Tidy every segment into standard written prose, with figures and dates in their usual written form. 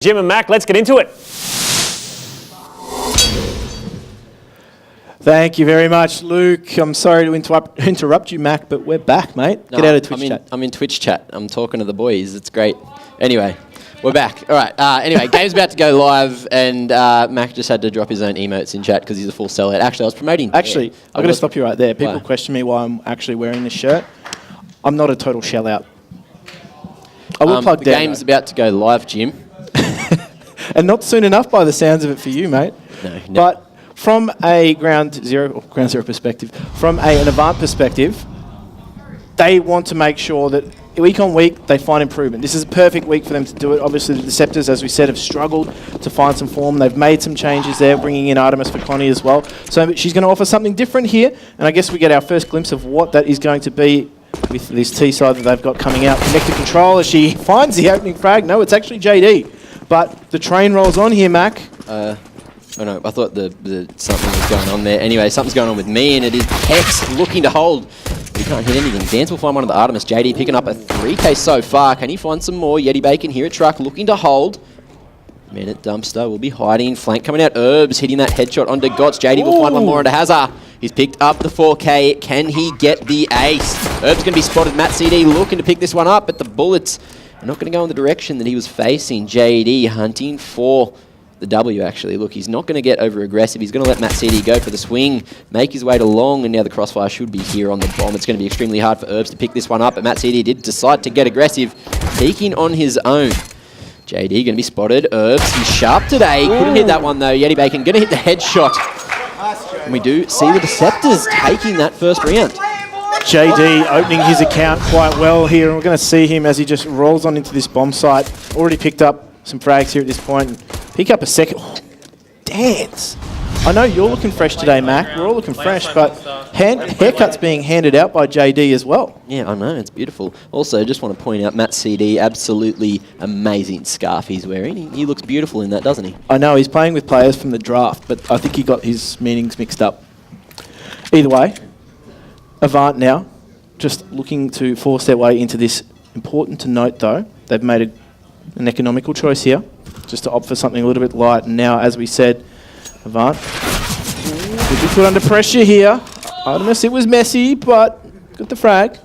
Jim and Mac, let's get into it. Thank you very much, Luke. I'm sorry to interrupt you, Mac, but we're back, mate. Get out of Twitch chat. I'm in Twitch chat. I'm talking to the boys. It's great. Anyway, we're back. All right. Anyway, game's about to go live, and Mac just had to drop his own emotes in chat because he's a full sellout. Actually, I was promoting. Actually, I've got to stop you right there. People question me why I'm actually wearing this shirt. I'm not a total shell-out. I will plug the down. The game's about to go live, Jim. And not soon enough by the sounds of it for you, mate. No. But from a ground zero perspective, from an Avant perspective, they want to make sure that week on week they find improvement. This is a perfect week for them to do it. Obviously, the Deceptors, as we said, have struggled to find some form. They've made some changes there, bringing in Artemis for Connie as well. So she's going to offer something different here, and I guess we get our first glimpse of what that is going to be with this T-side that they've got coming out. Connected control as she finds the opening frag. No, it's actually JD. But the train rolls on here, Mac. Oh no, I thought the something was going on there. Anyway, something's going on with me, and it is Hex looking to hold. He can't hit anything. Dance will find one of the Artemis. JD picking up a 3K so far. Can he find some more? Yeti Bacon here at Truck looking to hold. Man at Dumpster will be hiding. Flank coming out. Herbs hitting that headshot onto Gots. JD will find one more into Hazard. He's picked up the 4K. Can he get the ace? Herbs going to be spotted. Matt CD looking to pick this one up, but the bullets are not going to go in the direction that he was facing. JD hunting for the W, actually. Look, he's not going to get over-aggressive. He's going to let Matt CD go for the swing, make his way to long, and now the crossfire should be here on the bomb. It's going to be extremely hard for Herbs to pick this one up, but Matt CD did decide to get aggressive, peeking on his own. JD going to be spotted. Herbs, he's sharp today. Couldn't hit that one, though. Yeti Bacon going to hit the headshot. And we do see the Deceptors taking that first round. JD opening his account quite well here, and we're going to see him as he just rolls on into this bomb site. Already picked up some frags here at this point. And pick up a second. Oh, dance. I know you're looking fresh today, Mac. We're all looking fresh, but haircuts being handed out by JD as well. Yeah, I know. It's beautiful. Also, just want to point out Matt CD, absolutely amazing scarf he's wearing. He looks beautiful in that, doesn't he? I know. He's playing with players from the draft, but I think he got his meanings mixed up. Either way, Avant now, just looking to force their way into this. Important to note, though, they've made an economical choice here, just to opt for something a little bit light. And now, as we said, Avant will be put under pressure here. Artemis, it was messy, but got the frag.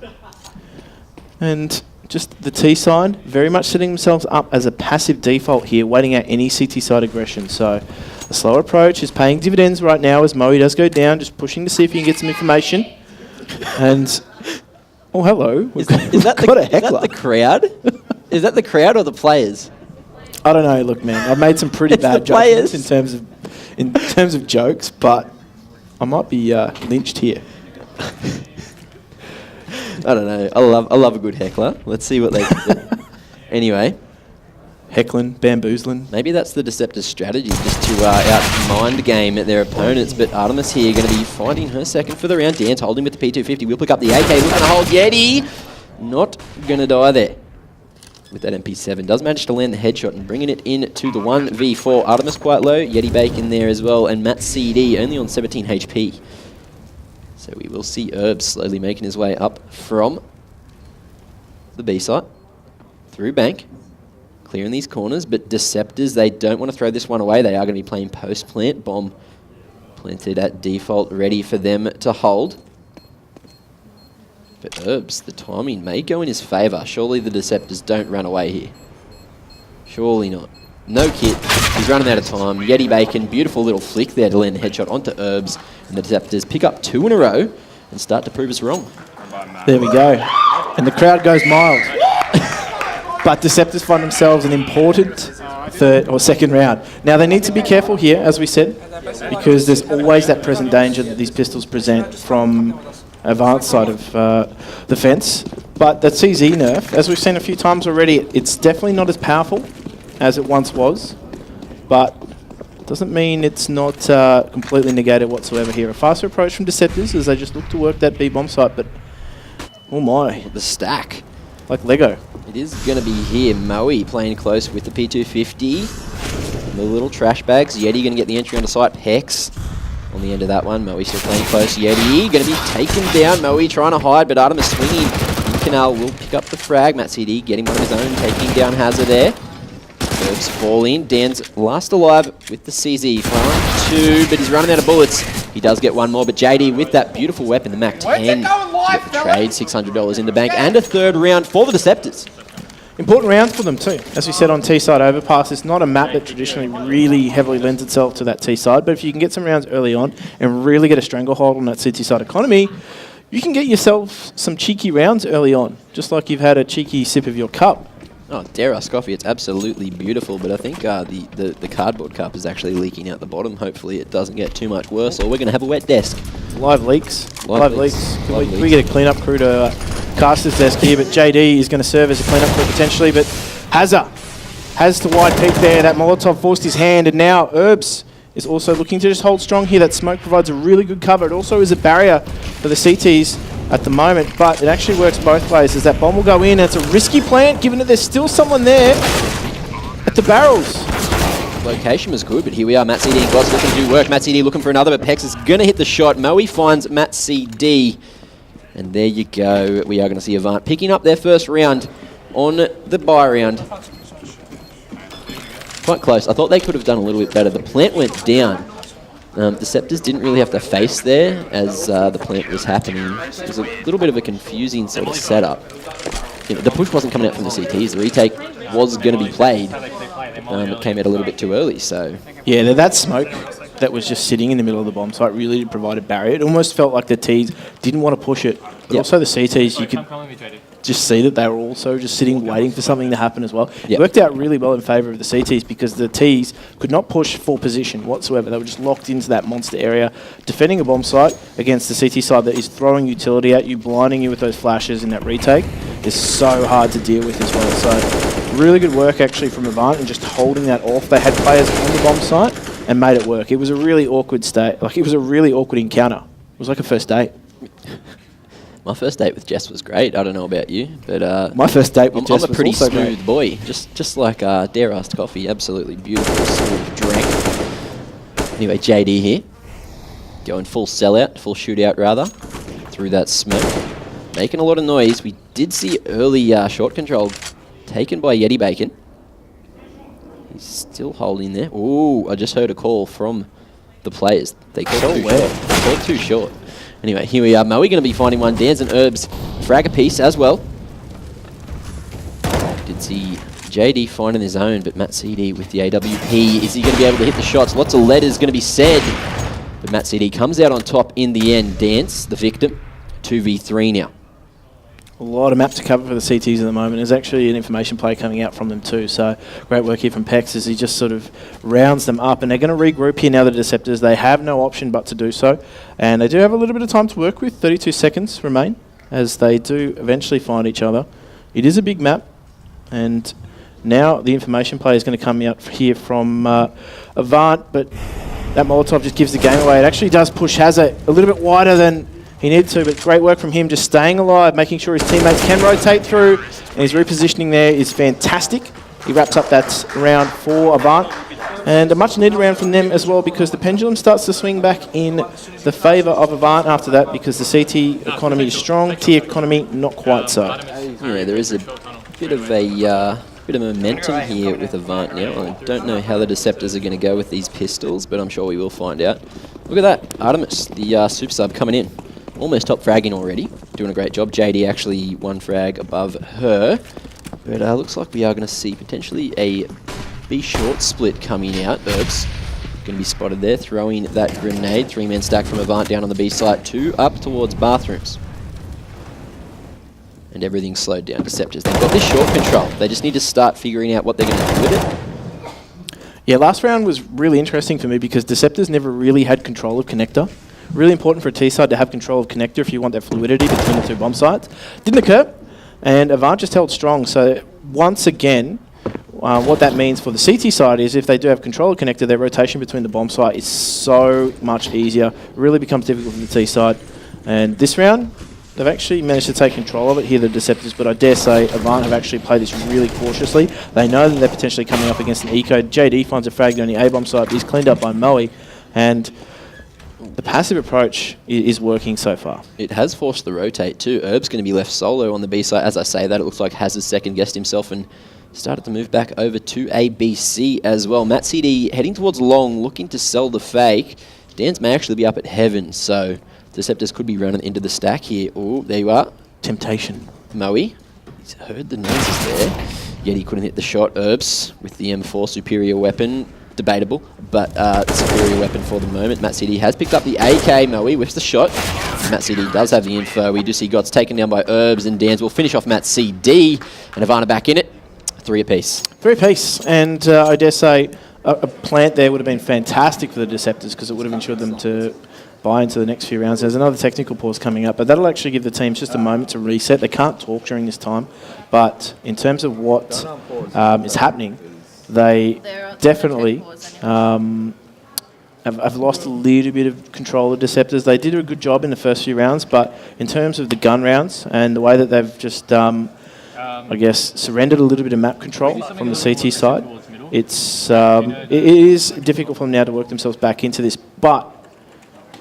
And just the T side, very much setting themselves up as a passive default here, waiting out any CT side aggression. So a slow approach is paying dividends right now as Moe does go down, just pushing to see if he can get some information. And oh, hello. Is that the crowd? Is that the crowd or the players? I don't know. Look, man, I've made some pretty bad jokes in terms of jokes, but I might be lynched here. I don't know. I love a good heckler. Let's see what they can do. Anyway. Heckling, bamboozling. Maybe that's the Deceptor's strategy, just to out-mind game at their opponents. But Artemis here going to be finding her second for the round. Dance holding with the P250. We'll pick up the AK. Looking to hold Yeti. Not going to die there. With that MP7. Does manage to land the headshot and bringing it in to the 1v4. Artemis quite low. Yeti Bacon there as well. And Matt CD only on 17 HP. So we will see Herbs slowly making his way up from the B site. Through bank. Clearing these corners, but Deceptors, they don't want to throw this one away. They are going to be playing post-plant. Bomb planted at default, ready for them to hold. But Herbs, the timing may go in his favour. Surely the Deceptors don't run away here. Surely not. No kit. He's running out of time. Yeti Bacon, beautiful little flick there to land the headshot onto Herbs. And the Deceptors pick up 2 in a row and start to prove us wrong. There we go. And the crowd goes mild. But Deceptors find themselves an important third or second round. Now, they need to be careful here, as we said, because there's always that present danger that these pistols present from Avant's side of the fence. But that CZ nerf, as we've seen a few times already, it's definitely not as powerful as it once was, but doesn't mean it's not completely negated whatsoever here. A faster approach from Deceptors as they just look to work that B bomb site, but oh my. The stack. Like Lego. It is going to be here. Moe playing close with the P250. The little trash bags. Yeti going to get the entry onto site. Hex on the end of that one. Moe still playing close. Yeti going to be taken down. Moe trying to hide, but Artemis swinging. Canal will pick up the frag. Matt CD getting one of his own, taking down Hazard there. Herbs falling. Dan's last alive with the CZ for round 2, but he's running out of bullets. He does get one more, but JD with that beautiful weapon, the Mac 10, get the trade, $600 in the bank, and a third round for the Deceptors. Important round for them too. As we said on T-side overpass, it's not a map that traditionally really heavily lends itself to that T-side, but if you can get some rounds early on and really get a stranglehold on that CT-side economy, you can get yourself some cheeky rounds early on, just like you've had a cheeky sip of your cup. Oh, dare ask coffee, it's absolutely beautiful, but I think the cardboard cup is actually leaking out the bottom. Hopefully it doesn't get too much worse, or we're going to have a wet desk. Live leaks. Live leaks. Can we get a cleanup crew to cast this desk here, but JD is going to serve as a cleanup crew potentially, but has the wide peak there. That Molotov forced his hand, and now Herbs is also looking to just hold strong here. That smoke provides a really good cover. It also is a barrier for the CTs at the moment, but it actually works both ways as that bomb will go in. It's a risky plant given that there's still someone there at the barrels. Location was good, but here we are. Matt CD and Gloss looking to do work. Matt CD looking for another, but Pex is going to hit the shot. Moe finds Matt CD. And there you go. We are going to see Avant picking up their first round on the bye round. Quite close. I thought they could have done a little bit better. The plant went down. Deceptors didn't really have to face there as the plant was happening. It was a little bit of a confusing sort of setup. You know, the push wasn't coming out from the CTs. The retake was going to be played. It came out a little bit too early, so... Yeah, that smoke that was just sitting in the middle of the bomb site really did provide a barrier. It almost felt like the Ts didn't want to push it. But also the CTs, you could just see that they were also just sitting waiting for something to happen as well. It worked out really well in favour of the CTs because the Ts could not push for position whatsoever. They were just locked into that monster area, defending a bomb site against the CT side that is throwing utility at you, blinding you with those flashes in that retake is so hard to deal with as well. So really good work actually from Avant and just holding that off. They had players on the bomb site and made it work. It was a really awkward state. Like, it was a really awkward encounter. It was like a first date. My first date with Jess was great. I don't know about you, but my first date with Jess I'm a pretty was also smooth great. boy, just like Dare Asked Coffee. Absolutely beautiful smooth drink. Anyway, JD here, going full sellout, full shootout rather, through that smoke, making a lot of noise. We did see early short control taken by Yeti Bacon. He's still holding there. Ooh, I just heard a call from the players. They called too short. They called too short. Anyway, here we are. Moe going to be finding one. Dans and Herbs frag a piece as well. Did see JD finding his own, but Matt CD with the AWP. Is he going to be able to hit the shots? Lots of letters going to be said. But Matt CD comes out on top in the end. Dance, the victim, 2v3 now. A lot of map to cover for the CTs at the moment. There's actually an information play coming out from them too. So great work here from Pex as he just sort of rounds them up. And they're going to regroup here now, the Deceptors. They have no option but to do so. And they do have a little bit of time to work with. 32 seconds remain as they do eventually find each other. It is a big map. And now the information play is going to come out here from Avant. But that Molotov just gives the game away. It actually does push Hazard a little bit wider than he needed to, but great work from him, just staying alive, making sure his teammates can rotate through, and his repositioning there is fantastic. He wraps up that round for Avant, and a much needed round from them as well because the pendulum starts to swing back in the favour of Avant after that because the CT economy is strong, T economy not quite so. Yeah, there is a bit of momentum here with Avant now. I don't know how the Deceptors are going to go with these pistols, but I'm sure we will find out. Look at that, Artemis, the super sub coming in. Almost top fragging already, doing a great job. JD actually one frag above her. But looks like we are going to see potentially a B short split coming out. Herbs going to be spotted there, throwing that grenade. 3-man stack from Avant down on the B site, 2 up towards bathrooms. And everything's slowed down. Deceptors, they've got this short control. They just need to start figuring out what they're going to do with it. Yeah, last round was really interesting for me because Deceptors never really had control of connector. Really important for a T-side to have control of connector if you want that fluidity between the two bomb sites. Didn't occur, and Avant just held strong. So once again, what that means for the CT side is if they do have control of connector, their rotation between the bomb site is so much easier. Really becomes difficult for the T-side. And this round, they've actually managed to take control of it here, the Deceptors, but I dare say Avant have actually played this really cautiously. They know that they're potentially coming up against an eco. JD finds a frag on the A-bomb side, but he's cleaned up by Moe, and the passive approach is working so far. It has forced the rotate too. Herb's going to be left solo on the B side. As I say that, it looks like Hazard second-guessed himself and started to move back over to ABC as well. Matt CD heading towards long, looking to sell the fake. Dan's may actually be up at heaven, so Deceptors could be running into the stack here. Oh, there you are. Temptation. Moe, he's heard the noises there, yet he couldn't hit the shot. Herbs with the M4 superior weapon. Debatable, but superior weapon for the moment. Matt CD has picked up the AK. Moe whiffs the shot. Matt CD does have the info. We do see Gots taken down by Herbs, and Dans will finish off Matt CD. And Ivana back in it. 3 apiece. 3 apiece, and I dare say a plant there would have been fantastic for the Deceptors because it would have ensured them to buy into the next few rounds. There's another technical pause coming up, but that'll actually give the teams just a moment to reset. They can't talk during this time, but in terms of what is happening, they definitely have lost a little bit of control of Deceptors. They did a good job in the first few rounds, but in terms of the gun rounds and the way that they've just, I guess, surrendered a little bit of map control from the CT side, it is difficult for them now to work themselves back into this. But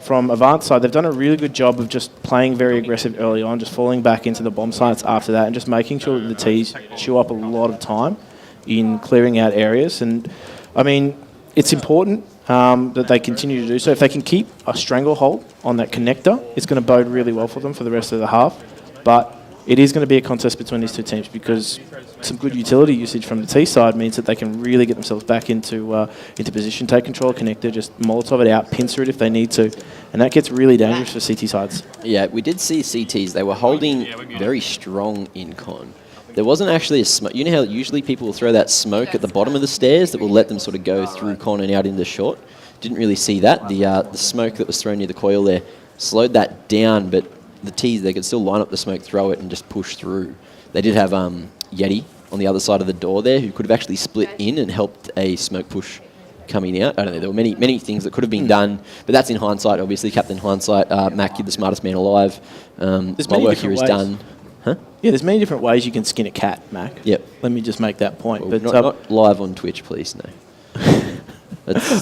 from Avant's side, they've done a really good job of just playing very aggressive early on, just falling back into the bomb sites after that, and just making sure that the T's chew up a lot of time in clearing out areas. And I mean, it's important that they continue to do so. If they can keep a stranglehold on that connector, it's going to bode really well for them for the rest of the half. But it is going to be a contest between these two teams because some good utility usage from the T side means that they can really get themselves back into position, take control of connector, just Molotov it out, pincer it if they need to, and that gets really dangerous for CT sides. Yeah, we did see CTs. They were holding very strong in con. There wasn't actually a smoke. You know how usually people will throw that smoke at the bottom of the stairs that will let them sort of go through con and out into short? Didn't really see that. The smoke that was thrown near the coil there slowed that down, but the T's, they could still line up the smoke, throw it, and just push through. They did have Yeti on the other side of the door there who could have actually split in and helped a smoke push coming out. I don't know, there were many things that could have been done, but that's in hindsight, obviously. Captain Hindsight, Mac, you're the smartest man alive. My work here is done. Huh? Yeah, there's many different ways you can skin a cat, Mac. Yep. Let me just make that point. Well, but not live on Twitch, please, no.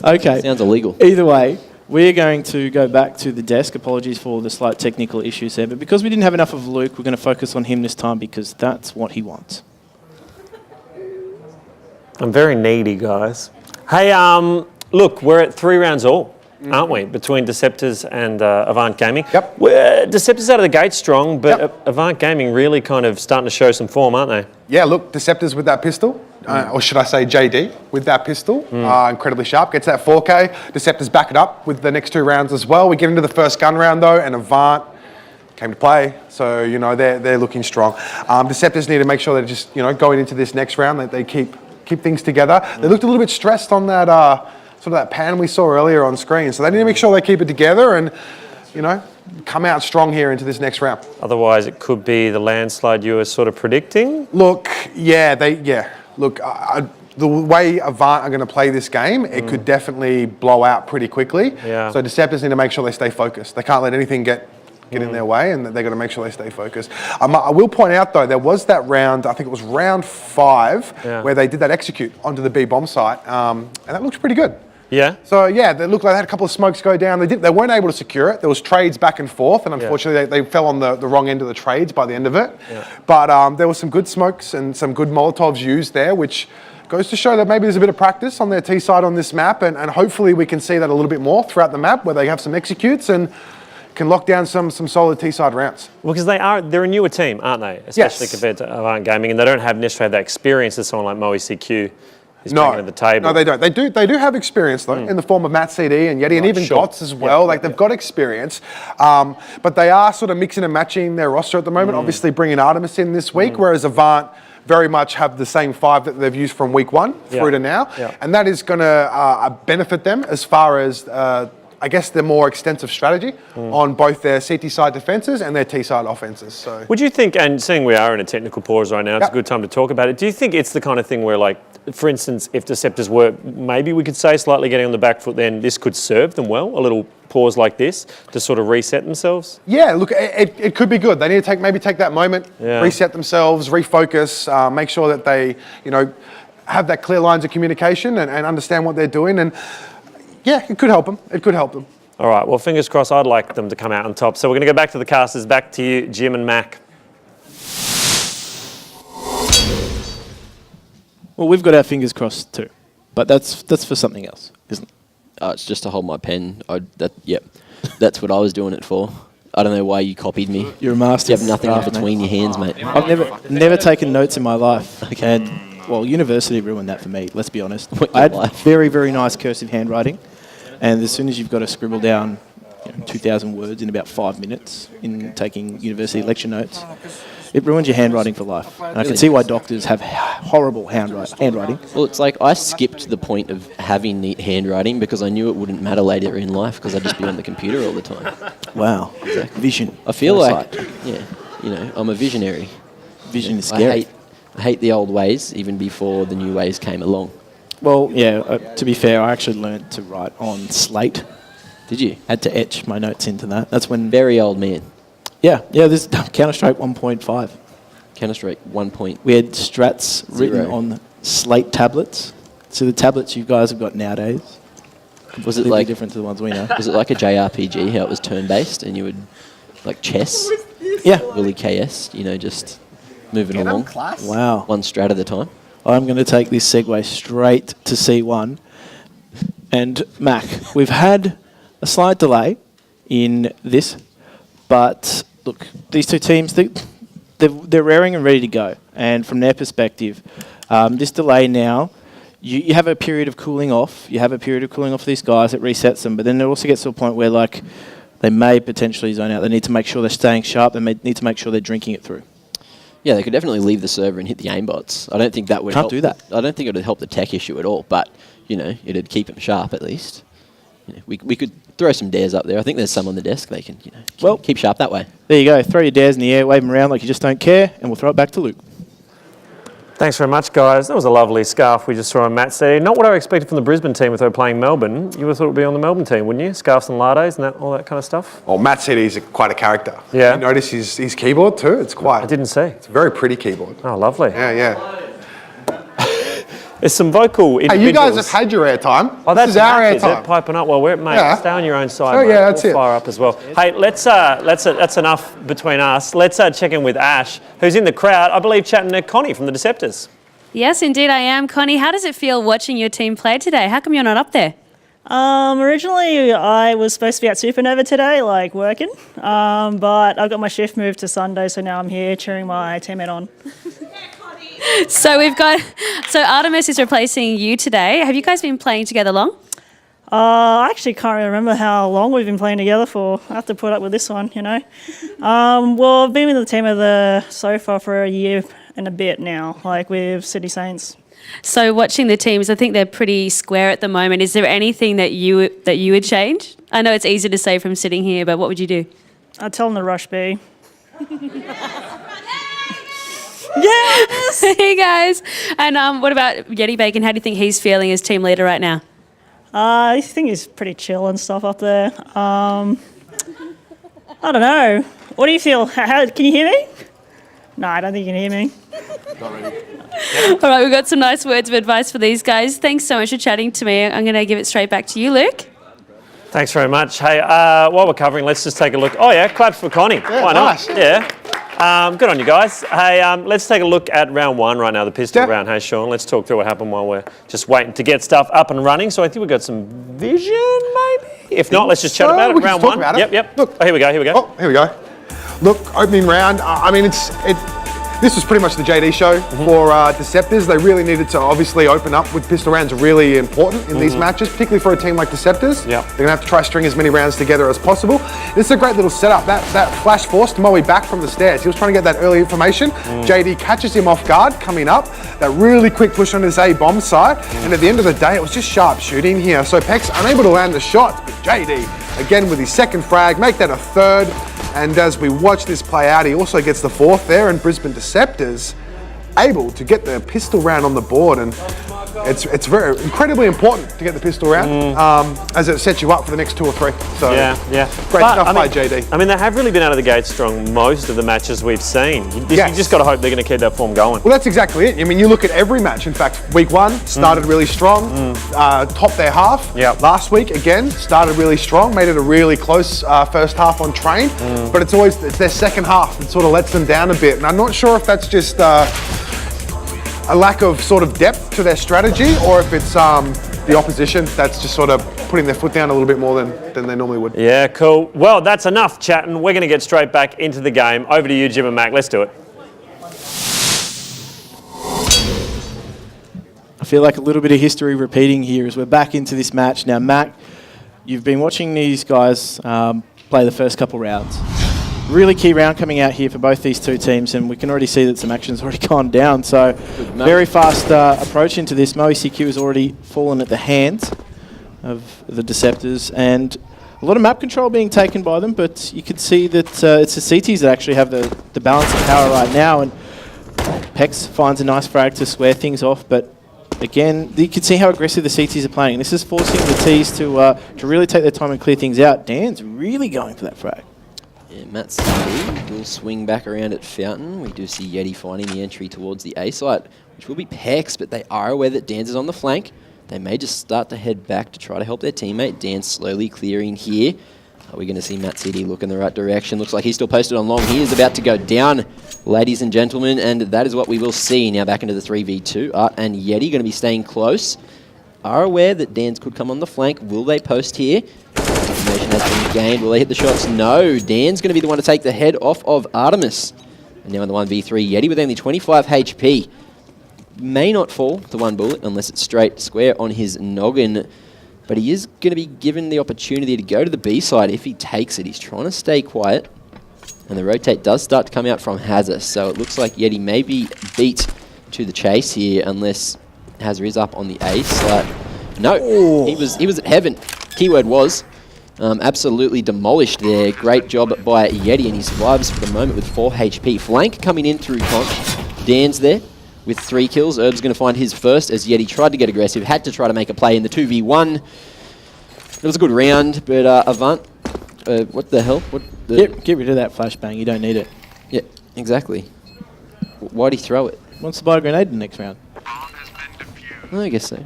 Okay. Sounds illegal. Either way, we're going to go back to the desk. Apologies for the slight technical issues there, but because we didn't have enough of Luke, we're going to focus on him this time because that's what he wants. I'm very needy, guys. Hey, look, we're at 3 rounds all, aren't we, between Deceptors and Avant Gaming? Yep. Deceptors out of the gate strong, but Avant Gaming really kind of starting to show some form, aren't they? Yeah, look, Deceptors with that pistol, or should I say JD with that pistol, incredibly sharp, gets that 4K. Deceptors back it up with the next 2 rounds as well. We get into the first gun round though, and Avant came to play, so you know they're looking strong. Deceptors need to make sure they're just going into this next round that they keep things together. They looked a little bit stressed on that sort of that pan we saw earlier on screen, so they need to make sure they keep it together and come out strong here into this next round. Otherwise, it could be the landslide you were sort of predicting. Look, look, the way Avant are going to play this game, it could definitely blow out pretty quickly. Yeah. So Deceptors need to make sure they stay focused. They can't let anything get in their way, and they've got to make sure they stay focused. I will point out, though, there was that round, I think it was round 5, where they did that execute onto the B bomb site, and that looks pretty good. Yeah. So, yeah, they looked like they had a couple of smokes go down. They weren't able to secure it. There was trades back and forth, and unfortunately they fell on the wrong end of the trades by the end of it. Yeah. But there was some good smokes and some good Molotovs used there, which goes to show that maybe there's a bit of practice on their T side on this map, and hopefully we can see that a little bit more throughout the map, where they have some executes and can lock down some solid T-side rounds. Well, because they're a newer team, aren't they? Especially compared to Avant Gaming, and they don't have necessarily that experience that someone like Moe CQ is bringing to the table. No, they don't. They do have experience though, in the form of Matt CD and Yeti, and even Gots as well. They've got experience, but they are sort of mixing and matching their roster at the moment. Obviously, bringing Artemis in this week, whereas Avant very much have the same 5 that they've used from week 1 through to now, and that is going to benefit them as far as I guess the more extensive strategy on both their CT side defences and their T side offences. So, would you think, and seeing we are in a technical pause right now, it's a good time to talk about it. Do you think it's the kind of thing where, like, for instance, if Deceptors were, maybe we could say, slightly getting on the back foot, then this could serve them well, a little pause like this to sort of reset themselves? Yeah, look, it could be good. They need to maybe take that moment, reset themselves, refocus, make sure that they, have that clear lines of communication and understand what they're doing. And yeah, it could help them. It could help them. All right, well, fingers crossed. I'd like them to come out on top. So we're going to go back to the casters, back to you, Jim and Mac. Well, we've got our fingers crossed too, but that's for something else, isn't it? It's just to hold my pen. Yep, that's what I was doing it for. I don't know why you copied me. You're a master. You have nothing in drafter, between mate. your hands, mate. I've never taken notes in my life. Okay. Well, university ruined that for me. Let's be honest. What, I had your life? very, very nice cursive handwriting, and as soon as you've got to scribble down 2,000 words in about 5 minutes in taking university lecture notes, it ruins your handwriting for life. And I can see why doctors have horrible handwriting. Well, it's like I skipped the point of having neat handwriting because I knew it wouldn't matter later in life because I'd just be on the computer all the time. Wow. Vision. I feel like, Foresight. I'm a visionary. Vision is scary. I hate the old ways even before the new ways came along. Well, yeah, to be fair, I actually learned to write on slate. Did you? Had to etch my notes into that. That's when... Very old man. Yeah, this Counter-Strike 1.5. Counter-Strike 1 point. We had strats written Zero. on slate tablets. So the tablets you guys have got nowadays, Was it completely like different to the ones we know. Was it like a JRPG how it was turn-based and you would like chess, Yeah. Willy KS, just moving along Wow. one strat at a time? I'm going to take this segue straight to C1. And Mac, we've had a slight delay in this, but look, these two teams, they're raring and ready to go. And from their perspective, this delay now, you have a period of cooling off. You have a period of cooling off for these guys. It resets them. But then it also gets to a point where, like, they may potentially zone out. They need to make sure they're staying sharp. They need to make sure they're drinking it through. Yeah, they could definitely leave the server and hit the aimbots. I don't think that would Can't help. do that. I don't think it would help the tech issue at all, but, it'd keep them sharp at least. We could throw some dares up there. I think there's some on the desk. They can, keep sharp that way. There you go. Throw your dares in the air, wave them around like you just don't care, and we'll throw it back to Luke. Thanks very much, guys. That was a lovely scarf we just saw on Matt's there. Not what I expected from the Brisbane team if they were playing Melbourne. You would have thought it would be on the Melbourne team, wouldn't you? Scarves and lattes and all that kind of stuff. Well, Matt said he's quite a character. Yeah. You notice his keyboard too? It's quite... I didn't see. It's a very pretty keyboard. Oh, lovely. Yeah. There's some vocal individuals. Hey, you guys have had your airtime. Oh, that's this is our Matt, is it? airtime. Piping up while we're mate. Yeah. Stay on your own side. Oh, mate. yeah, that's We'll it. fire up as well. Hey, that's enough between us. Let's check in with Ash, who's in the crowd. I believe chatting to Connie from the Deceptors. Yes, indeed I am. Connie, how does it feel watching your team play today? How come you're not up there? Originally, I was supposed to be at Supernova today, working, but I got my shift moved to Sunday, so now I'm here cheering my teammate on. So Artemis is replacing you today. Have you guys been playing together long? I actually can't really remember how long we've been playing together for. I have to put up with this one, Well, I've been with the team of the sofa for a year and a bit now, with Sydney Saints. So watching the teams, I think they're pretty square at the moment. Is there anything that you would change? I know it's easy to say from sitting here, but what would you do? I'd tell them to rush B. Hey guys. And what about Yeti Bacon? How do you think he's feeling as team leader right now? I think he's pretty chill and stuff up there. I don't know. What do you feel? Can you hear me? No, I don't think you can hear me. All right, we've got some nice words of advice for these guys. Thanks so much for chatting to me. I'm going to give it straight back to you, Luke. Thanks very much. Hey, while we're covering, let's just take a look. Oh, yeah, claps for Connie. Yeah, why not? nice. Yeah. Good on you guys. Hey, let's take a look at round one right now, the pistol Yeah. round. Hey, Sean, let's talk through what happened while we're just waiting to get stuff up and running. So I think we've got some vision, maybe? If not, let's just chat So, about it. we can Round talk one. about it. Yep. Look. Oh, here we go. Oh, here we go. Look, opening round. This was pretty much the JD show for Deceptors. They really needed to obviously open up with pistol rounds. Are really important in these matches, particularly for a team like Deceptors. Yep. They're gonna have to try string as many rounds together as possible. This is a great little setup. That flash forced Moe back from the stairs. He was trying to get that early information. JD catches him off guard coming up. That really quick push on his A bomb site. And at the end of the day, it was just sharp shooting here. So Peck's unable to land the shots, but JD again with his second frag, make that a third. And as we watch this play out, he also gets the fourth there, and Brisbane Deceptors able to get the pistol round on the board, and it's very incredibly important to get the pistol round as it sets you up for the next two or three. So Yeah. great But, stuff I by mean, JD. I mean, they have really been out of the gate strong most of the matches we've seen. You Yes. just got to hope they're going to keep that form going. Well, that's exactly it. I mean, you look at every match. In fact, week one started really strong, topped their half. Yep. Last week, again, started really strong, made it a really close first half on train. But it's their second half that sort of lets them down a bit. And I'm not sure if that's just a lack of sort of depth to their strategy, or if it's the opposition that's just sort of putting their foot down a little bit more than they normally would. Yeah, cool. Well, that's enough chatting. We're going to get straight back into the game. Over to you, Jim and Mac. Let's do it. I feel like a little bit of history repeating here as we're back into this match. Now, Mac, you've been watching these guys play the first couple rounds. Really key round coming out here for both these two teams, and we can already see that some action's already gone down. So, very fast approach into this. Moe CQ has already fallen at the hands of the Deceptors, and a lot of map control being taken by them, but you can see that it's the CTs that actually have the balance of power right now, and Pex finds a nice frag to square things off, but again, you can see how aggressive the CTs are playing. This is forcing the Ts to really take their time and clear things out. Dan's really going for that frag. Yeah, Matt CD will swing back around at Fountain. We do see Yeti finding the entry towards the A site, which will be Pex, but they are aware that Dan's is on the flank. They may just start to head back to try to help their teammate. Dan slowly clearing here. Are we going to see Matt CD look in the right direction? Looks like he's still posted on long. He is about to go down, ladies and gentlemen, and that is what we will see. Now back into the 3v2. Art and Yeti going to be staying close. Are aware that Dan's could come on the flank. Will they post here? Information has been gained. Will they hit the shots? No. Dan's going to be the one to take the head off of Artemis. And now in the 1v3, Yeti with only 25 HP. May not fall to one bullet unless it's straight square on his noggin. But he is going to be given the opportunity to go to the B side if he takes it. He's trying to stay quiet. And the rotate does start to come out from Hazza. So it looks like Yeti may be beat to the chase here unless Hazza is up on the A side. No, he was at heaven. Keyword was. Absolutely demolished there. Great job by Yeti, and he survives for the moment with 4 HP. Flank coming in through Conch. Dan's there with 3 kills. Herb's going to find his first as Yeti tried to get aggressive, had to try to make a play in the 2v1. It was a good round, but Avant, what the hell? Get rid of that flashbang, you don't need it. Yeah, exactly. Why'd he throw it? Wants to buy a grenade in the next round. I guess so.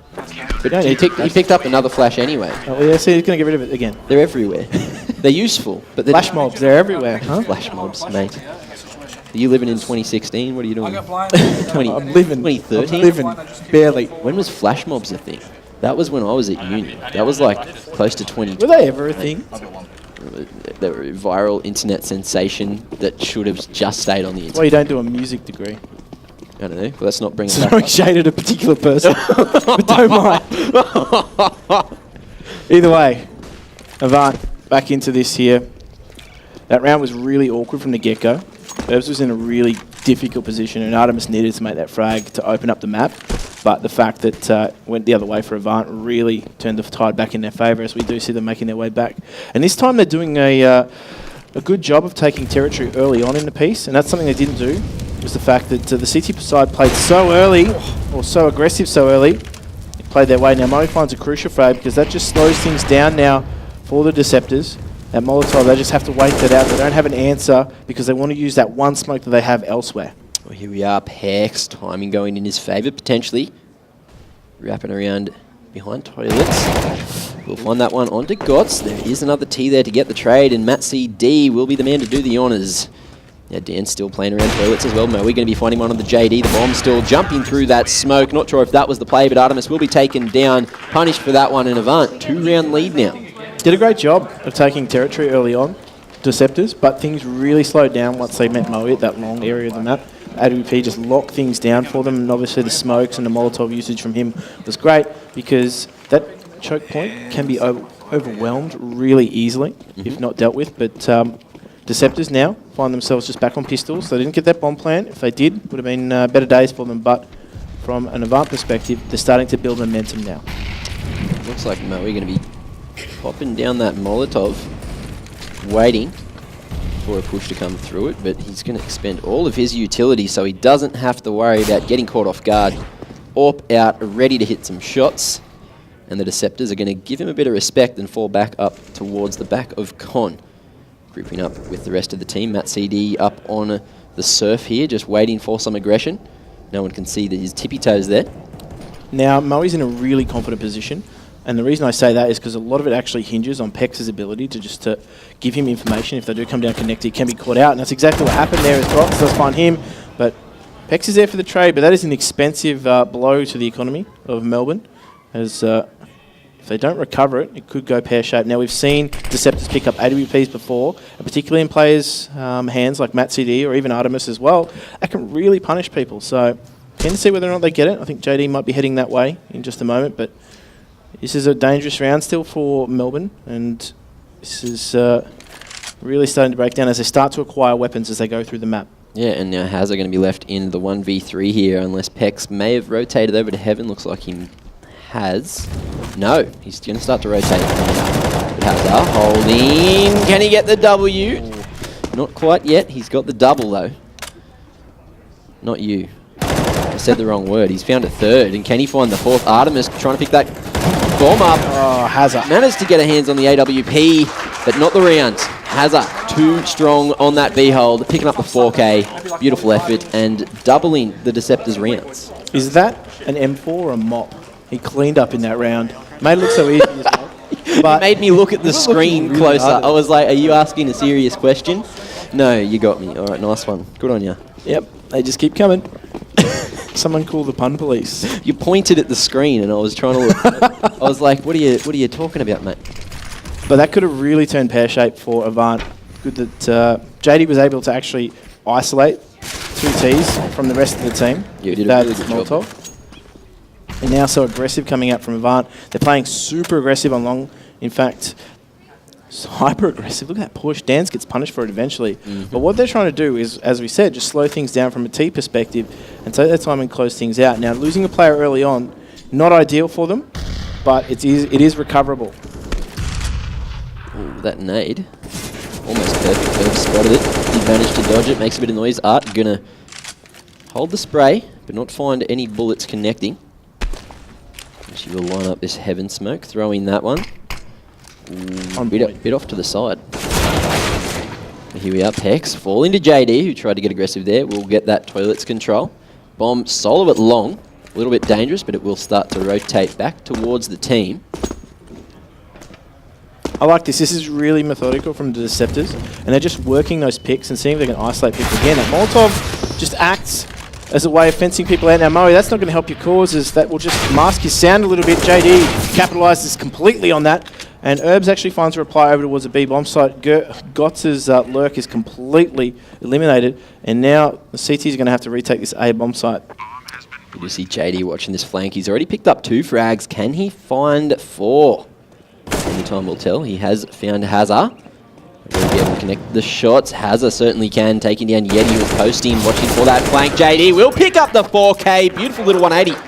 But he picked up another flash anyway. Oh, yeah, see, he's going to get rid of it again. They're everywhere. They're useful, but they're Flash mobs, they're everywhere, huh? Flash mobs, mate. Are you living in 2016? What are you doing? 2013? I'm living barely. When was flash mobs a thing? That was when I was at uni. That was like close to 20. Were they ever a thing? They were a viral internet sensation that should have just stayed on the internet. Well, you don't do a music degree. I don't know. Well, let's not bring it Throwing back. shade at a particular person. But don't mind. Either way, Avant back into this here. That round was really awkward from the get-go. Herbs was in a really difficult position, and Artemis needed to make that frag to open up the map. But the fact that went the other way for Avant really turned the tide back in their favour, as we do see them making their way back. And this time they're doing a good job of taking territory early on in the piece, and that's something they didn't do. Was the fact that the CT side played so early, or so aggressive so early, they played their way. Now Moe finds a crucial frag because that just slows things down now for the Deceptors. At Molotov, they just have to wait that out. They don't have an answer because they want to use that one smoke that they have elsewhere. Well, here we are. Pex, timing going in his favour, potentially. Wrapping around behind toilets. We'll find that one onto Gots. There is another T there to get the trade, and Matt CD will be the man to do the honours. Yeah, Dan's still playing around toilets as well. We're going to be finding one on the JD. The bomb still jumping through that smoke. Not sure if that was the play, but Artemis will be taken down. Punished for that one, and Avant, 2-round lead now. Did a great job of taking territory early on, Deceptors, but things really slowed down once they met Moe at that long area of the map. AWP just locked things down for them, and obviously the smokes and the Molotov usage from him was great because that choke point can be overwhelmed really easily if not dealt with. But Deceptors now find themselves just back on pistols. They didn't get that bomb plant. If they did, would have been better days for them. But from an Avant perspective, they're starting to build momentum now. Looks like Moe going to be popping down that Molotov, waiting for a push to come through it, but he's going to expend all of his utility so he doesn't have to worry about getting caught off guard. Orp out, ready to hit some shots, and the Deceptors are going to give him a bit of respect and fall back up towards the back of Con. Grouping up with the rest of the team. Matt CD up on the surf here, just waiting for some aggression. No one can see that his tippy toes there. Now, Moe's in a really confident position. And the reason I say that is because a lot of it actually hinges on Pex's ability to give him information. If they do come down connected, he can be caught out. And that's exactly what happened there as well. So let's find him. But Pex is there for the trade, but that is an expensive blow to the economy of Melbourne. As if they don't recover it, it could go pear-shaped. Now, we've seen Deceptors pick up AWPs before, and particularly in players' hands like Matt CD or even Artemis as well. That can really punish people. So, keen to see whether or not they get it. I think JD might be heading that way in just a moment, but this is a dangerous round still for Melbourne, and this is really starting to break down as they start to acquire weapons as they go through the map. Yeah, and now Hazard going to be left in the 1v3 here, unless Pex may have rotated over to Heaven. Looks like he has. No, he's going to start to rotate. But Hazard holding. Can he get the W? Not quite yet. He's got the double, though. Not you. I said the wrong word. He's found a third, and can he find the fourth? Artemis trying to pick that bomb up. Oh, Hazard. Managed to get a hands on the AWP, but not the round. Hazard too strong on that B hold, picking up the 4K. Beautiful effort and doubling the Deceptors rounds. Is that an M4 or a mop? He cleaned up in that round. Made it look so easy as well. But it made me look at the screen really closer. hard. I was like, are you asking a serious question? No, you got me. All right, nice one. Good on you. Yep, they just keep coming. Someone call the pun police. You pointed at the screen and I was trying to look. I was like, what are you talking about, mate? But that could have really turned pear-shaped for Avant. Good that JD was able to actually isolate 2 Ts from the rest of the team. Yeah, he did a That really good job. And now so aggressive coming out from Avant. They're playing super aggressive on long. In fact, hyper aggressive. Look at that push. Dance gets punished for it eventually. But what they're trying to do is, as we said, just slow things down from a T perspective and take their time and close things out. Now, losing a player early on, not ideal for them, but it is recoverable. Ooh, that nade. Almost perfect. Herb spotted it. He managed to dodge it. Makes a bit of noise. Art gonna hold the spray, but not find any bullets connecting. She will line up this Heaven smoke. Throwing that one. Bit off to the side. Here we are. Pex falling to JD, who tried to get aggressive there. We'll get that toilets control. Bomb solo but long. A little bit dangerous, but it will start to rotate back towards the team. I like this. This is really methodical from the Deceptors, and they're just working those picks and seeing if they can isolate people again. And Molotov just acts as a way of fencing people out. Now, Moe, that's not going to help your causes. That will just mask his sound a little bit. JD capitalises completely on that, and Herbs actually finds a reply over towards the B bomb site. Gotz's lurk is completely eliminated, and now the CT is going to have to retake this A bomb site. You do see JD watching this flank. He's already picked up 2 frags. Can he find 4? Only time will tell. He has found Hazard. Will be able to connect the shots. Hazard certainly can. Taking down Yeti with posting, watching for that flank. JD will pick up the 4K. Beautiful little 180.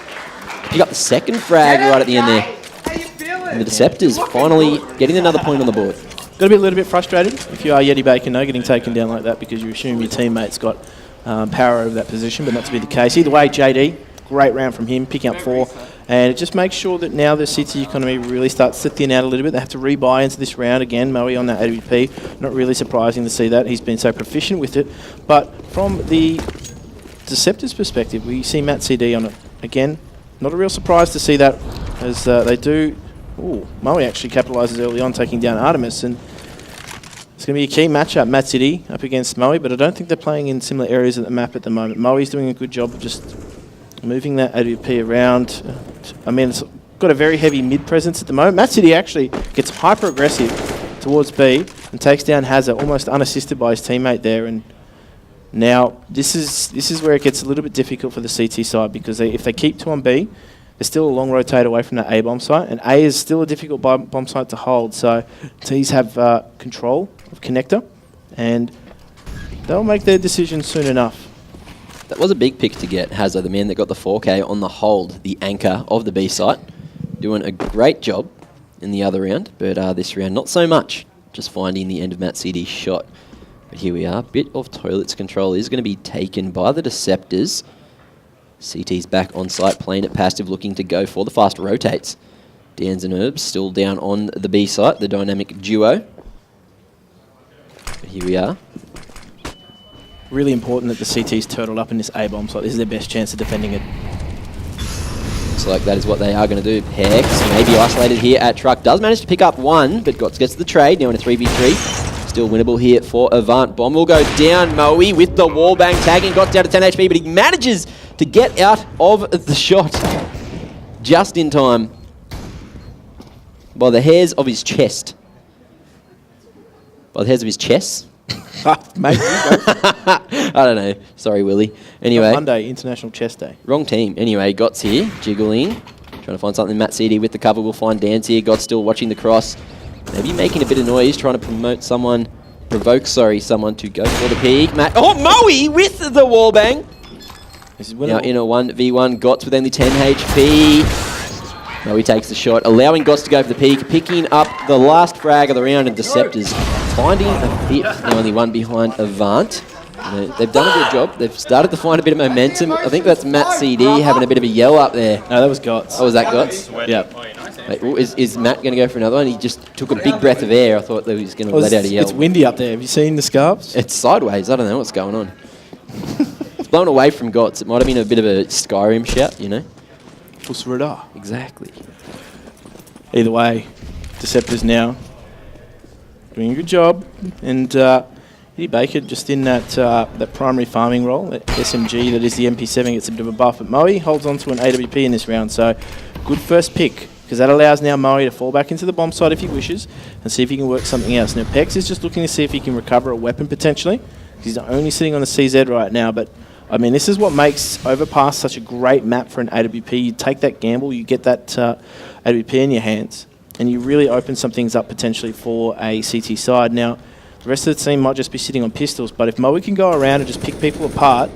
Pick up the second frag right at the end there. And the Deceptors finally getting another point on the board. Got to be a little bit frustrated if you are Yeti Bacon, though, getting taken down like that because you assume your teammate's got power over that position, but not to be the case. Either way, JD, great round from him, picking up 4. And it just makes sure that now the city economy really starts to thin out a little bit. They have to rebuy into this round again. Moe on that AWP. Not really surprising to see that. He's been so proficient with it. But from the Deceptors' perspective, we see Matt CD on it. Again, not a real surprise to see that as they do. Ooh, Moe actually capitalises early on, taking down Artemis. And it's going to be a key matchup, Matt City up against Moe, but I don't think they're playing in similar areas of the map at the moment. Moe's doing a good job of just moving that AWP around. I mean, it's got a very heavy mid presence at the moment. Matt City actually gets hyper aggressive towards B and takes down Hazard, almost unassisted by his teammate there. And now this is where it gets a little bit difficult for the CT side because if they keep 2 on B, they're still a long rotate away from that A bomb site, and A is still a difficult bomb site to hold. So T's have control of connector, and they'll make their decision soon enough. That was a big pick to get Hazard, the man that got the 4K on the hold, the anchor of the B site. Doing a great job in the other round, but this round not so much. Just finding the end of Matt CD's shot. But here we are. Bit of toilets control is going to be taken by the Deceptors. CT's back on site, playing it passive, looking to go for the fast rotates. Dans and Herbs still down on the B site, the dynamic duo. But here we are. Really important that the CT's turtled up in this A bomb site. This is their best chance of defending it. Looks like that is what they are going to do. Hex maybe isolated here at Truck. Does manage to pick up 1, but gets the trade now in a 3v3. still winnable here for Avant. Bomb will go down. Moe with the wall bang tagging. Got down to 10 HP, but he manages to get out of the shot just in time by the hairs of his chest. By the hairs of his chest? Mate, I don't know. Sorry, Willie. Anyway. Monday, International Chest Day. Wrong team. Anyway, Gott's here, jiggling. Trying to find something. Matt CD with the cover. We'll find Dan's here. Gott's still watching the cross. Maybe making a bit of noise, trying to provoke someone to go for the peak. Matt. Oh, Moe with the wall bang. This is Now winnable. in a 1v1. Gotts with only 10 HP. Moe takes the shot, allowing Gotts to go for the peak, picking up the last frag of the round, and Deceptors finding a fifth. Now only one behind Avant. You know, they've done a good job. They've started to find a bit of momentum. I think that's Matt CD having a bit of a yell up there. No, that was Gotts. Oh, was that Gotts? Yep. Wait, is Matt going to go for another one? He just took a big breath of air. I thought that he was going to let out a yell. It's windy up there. Have you seen the scarves? It's sideways. I don't know what's going on. It's blown away from Gotts. It might have been a bit of a Skyrim shout, you know? Puss radar. Exactly. Either way, Deceptors now doing a good job. And Eddie Baker just in that primary farming role, that SMG that is the MP7, gets a bit of a buff. But Moe holds on to an AWP in this round, so good first pick, because that allows now Moe to fall back into the bomb side if he wishes and see if he can work something else. Now Pex is just looking to see if he can recover a weapon potentially. He's only sitting on the CZ right now, but I mean, this is what makes Overpass such a great map for an AWP. You take that gamble, you get that AWP in your hands, and you really open some things up potentially for a CT side. Now, the rest of the team might just be sitting on pistols, but if Moe can go around and just pick people apart,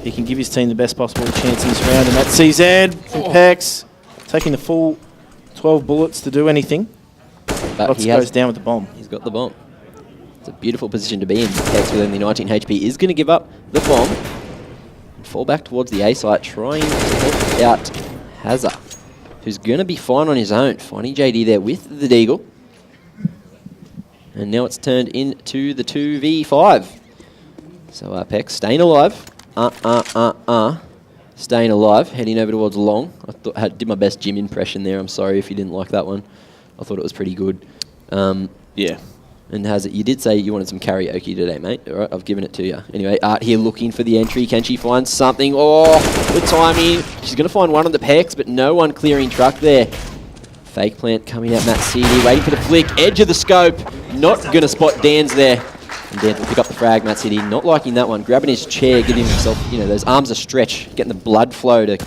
he can give his team the best possible chance in this round. And that's CZ from Pex, taking the full 12 bullets to do anything. But Lots he goes down with the bomb. He's got the bomb. It's a beautiful position to be in. Pex with only 19 HP is going to give up the bomb and fall back towards the A site, trying to help out Hazza, who's going to be fine on his own. Finding JD there with the Deagle. And now it's turned into the 2v5. So Pex staying alive. Staying alive, heading over towards Long. I did my best Jim impression there. I'm sorry if you didn't like that one. I thought it was pretty good. Yeah. And you did say you wanted some karaoke today, mate. All right, I've given it to you. Anyway, Art here looking for the entry. Can she find something? Oh, the timing. She's going to find one on the Pex, but no one clearing truck there. Fake plant coming out, Matt CD, waiting for the flick. Edge of the scope. Not going to spot Dan's there. And Dan will pick up the frag. Matt CD not liking that one. Grabbing his chair, giving himself, you know, those arms a stretch, getting the blood flow to...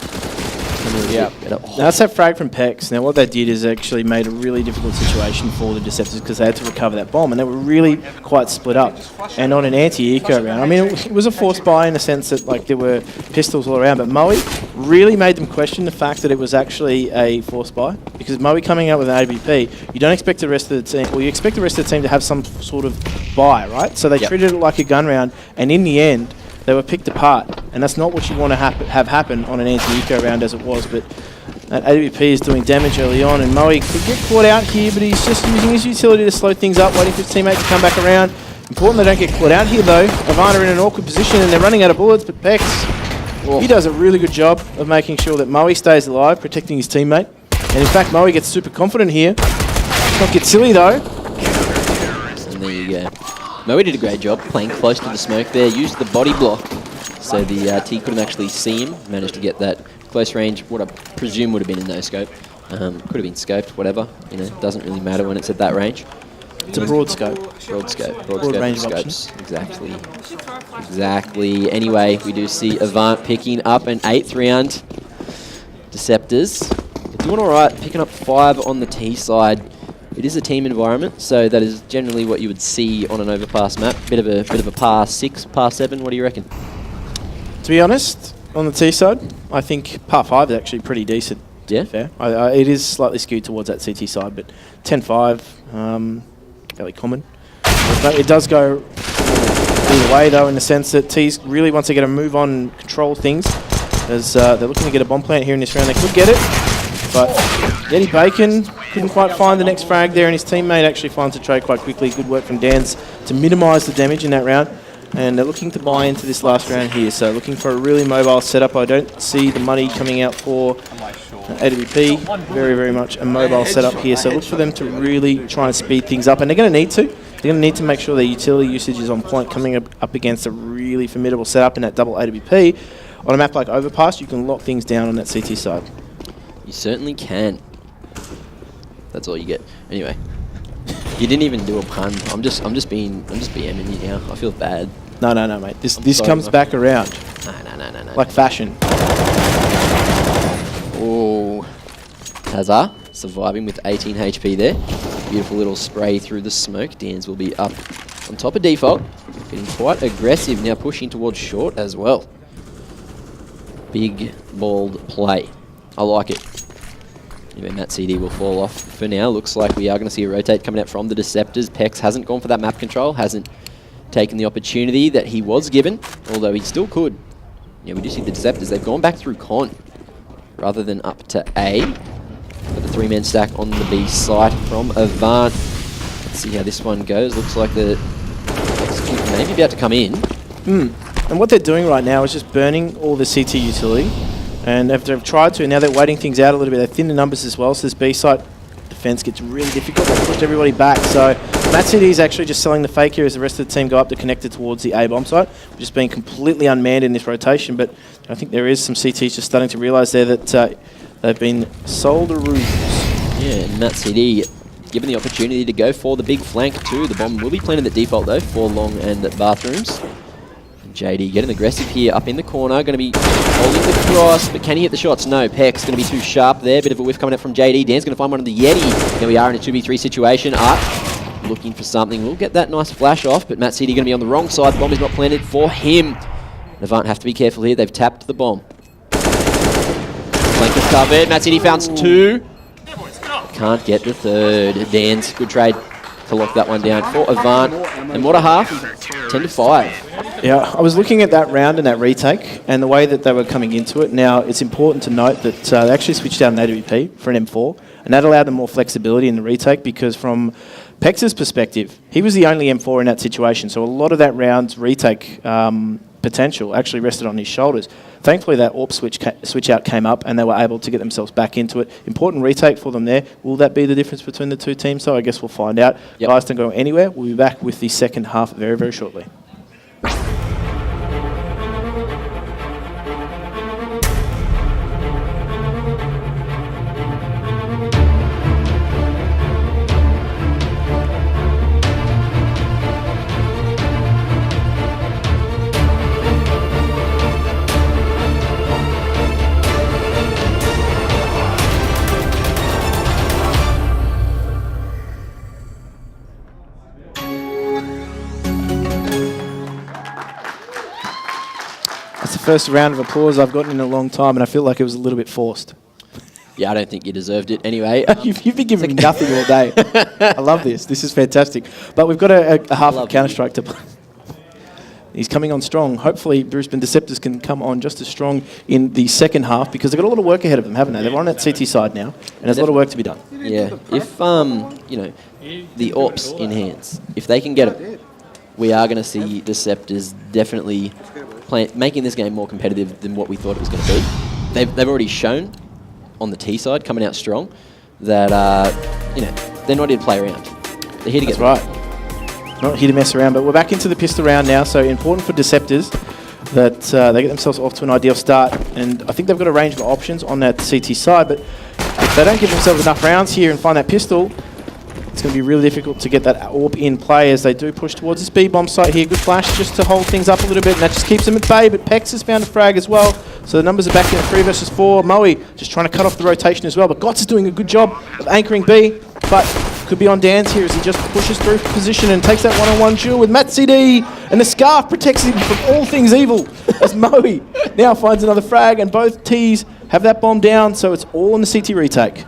Yeah, that's that frag from Pex. Now what they did is actually made a really difficult situation for the Deceptors because they had to recover that bomb, and they were really quite split up. And on an anti-eco round, I mean, it was a forced buy in the sense that like there were pistols all around, but Moe really made them question the fact that it was actually a forced buy, because Moe coming out with an AWP, you don't expect the rest of the team, well, you expect the rest of the team to have some sort of buy, right? So they treated it like a gun round, and in the end, they were picked apart, and that's not what you want to have happen on an anti-eco round as it was, but that AWP is doing damage early on, and Moe could get caught out here, but he's just using his utility to slow things up, waiting for his teammate to come back around. Important they don't get caught out here, though. Ivana in an awkward position, and they're running out of bullets, but Pex, he does a really good job of making sure that Moe stays alive, protecting his teammate. And in fact, Moe gets super confident here. Not get silly, though. And there you go. Moe did a great job playing close to the smoke there, used the body block so the T couldn't actually see him, managed to get that close range, what I presume would have been a no-scope. Could have been scoped, whatever, you know, doesn't really matter when it's at that range. It's a broad scope. Broad scope range of scopes. Exactly. Anyway, we do see Avant picking up an 8th round. Deceptors doing all right, picking up 5 on the T side. It is a team environment, so that is generally what you would see on an overpass map. Bit of a par 6, par 7. What do you reckon? To be honest, on the T side, I think par 5 is actually pretty decent. Yeah? Fair. It is slightly skewed towards that CT side, but 10-5, fairly common. But it does go either way, though, in the sense that T's really, once they get a move on and control things, as they're looking to get a bomb plant here in this round, they could get it. But Eddie Bacon couldn't quite find the next frag there, and his teammate actually finds a trade quite quickly. Good work from Dan's to minimise the damage in that round. And they're looking to buy into this last round here, so looking for a really mobile setup. I don't see the money coming out for AWP. Very, very much a mobile setup here, so look for them to really try and speed things up. And they're going to need to, They're going to need to make sure their utility usage is on point, coming up against a really formidable setup in that double AWP. On a map like Overpass, you can lock things down on that CT side. You certainly can. That's all you get. Anyway, you didn't even do a pun. I'm just BMing you now. I feel bad. No, mate. This comes back around. No. Like fashion. Oh, Hazard surviving with 18 HP there. Beautiful little spray through the smoke. Dans will be up on top of default. Getting quite aggressive now, pushing towards short as well. Big, bold play. I like it. Even that CD will fall off for now. Looks like we are going to see a rotate coming out from the Deceptors. Pex hasn't gone for that map control, hasn't taken the opportunity that he was given, although he still could. Yeah, we do see the Deceptors. They've gone back through Con rather than up to A. But the three-man stack on the B site from Avant. Let's see how this one goes. Looks like the execute may be about to come in. And what they're doing right now is just burning all the CT utility. And after they've tried to, now they're waiting things out a little bit. They thin the numbers as well, so this B-site defense gets really difficult. They pushed everybody back. So Matt City is actually just selling the fake here as the rest of the team go up to connect it towards the A-bomb site, just being completely unmanned in this rotation. But I think there is some CTs just starting to realise there that they've been sold a ruse. Yeah, and Matt CD given the opportunity to go for the big flank too. The bomb will be planted at default though for long and bathrooms. JD getting aggressive here up in the corner, going to be holding the cross, but can he hit the shots? No, Peck's going to be too sharp there. Bit of a whiff coming out from JD. Dan's going to find one of the Yeti. Here we are in a 2v3 situation. Up, looking for something. We'll get that nice flash off, but Matt CD going to be on the wrong side. The bomb is not planted for him. Avant have to be careful here. They've tapped the bomb. Flank is covered. Matt CD found two. Can't get the third. Dan's good trade to lock that one down for Avant. And what a half. 10-5. Yeah, I was looking at that round and that retake and the way that they were coming into it. Now, it's important to note that they actually switched out an AWP for an M4, and that allowed them more flexibility in the retake because from Pex's perspective, he was the only M4 in that situation, so a lot of that round's retake potential actually rested on his shoulders. Thankfully, that AWP switch out came up and they were able to get themselves back into it. Important retake for them there. Will that be the difference between the two teams? So I guess we'll find out. Yep. Guys, don't go anywhere. We'll be back with the second half very, very shortly. First round of applause I've gotten in a long time, and I feel like it was a little bit forced. Yeah, I don't think you deserved it anyway. You've been giving me nothing all day. I love this. This is fantastic. But we've got a half of Counter-Strike to play. He's coming on strong. Hopefully, Brisbane Deceptors can come on just as strong in the second half because they've got a lot of work ahead of them, haven't they? They're on that CT side now, and there's a lot of work to be done. Yeah, if the AWPs in hands, if they can get it, we are going to see Deceptors definitely making this game more competitive than what we thought it was going to be. They've already shown on the T side, coming out strong, that they're not here to play around. They're here to get right. Not here to mess around, but we're back into the pistol round now, so important for Deceptors that they get themselves off to an ideal start, and I think they've got a range of options on that CT side, but if they don't give themselves enough rounds here and find that pistol, it's going to be really difficult to get that AWP in play as they do push towards this B-bomb site here. Good flash just to hold things up a little bit, and that just keeps them at bay, but Pex has found a frag as well, so the numbers are back in 3 versus 4. Moe just trying to cut off the rotation as well, but Gotts is doing a good job of anchoring B, but could be on Dan's here as he just pushes through position and takes that one-on-one duel with Matt CD, and the scarf protects him from all things evil as Moe now finds another frag, and both T's have that bomb down, so it's all on the CT retake.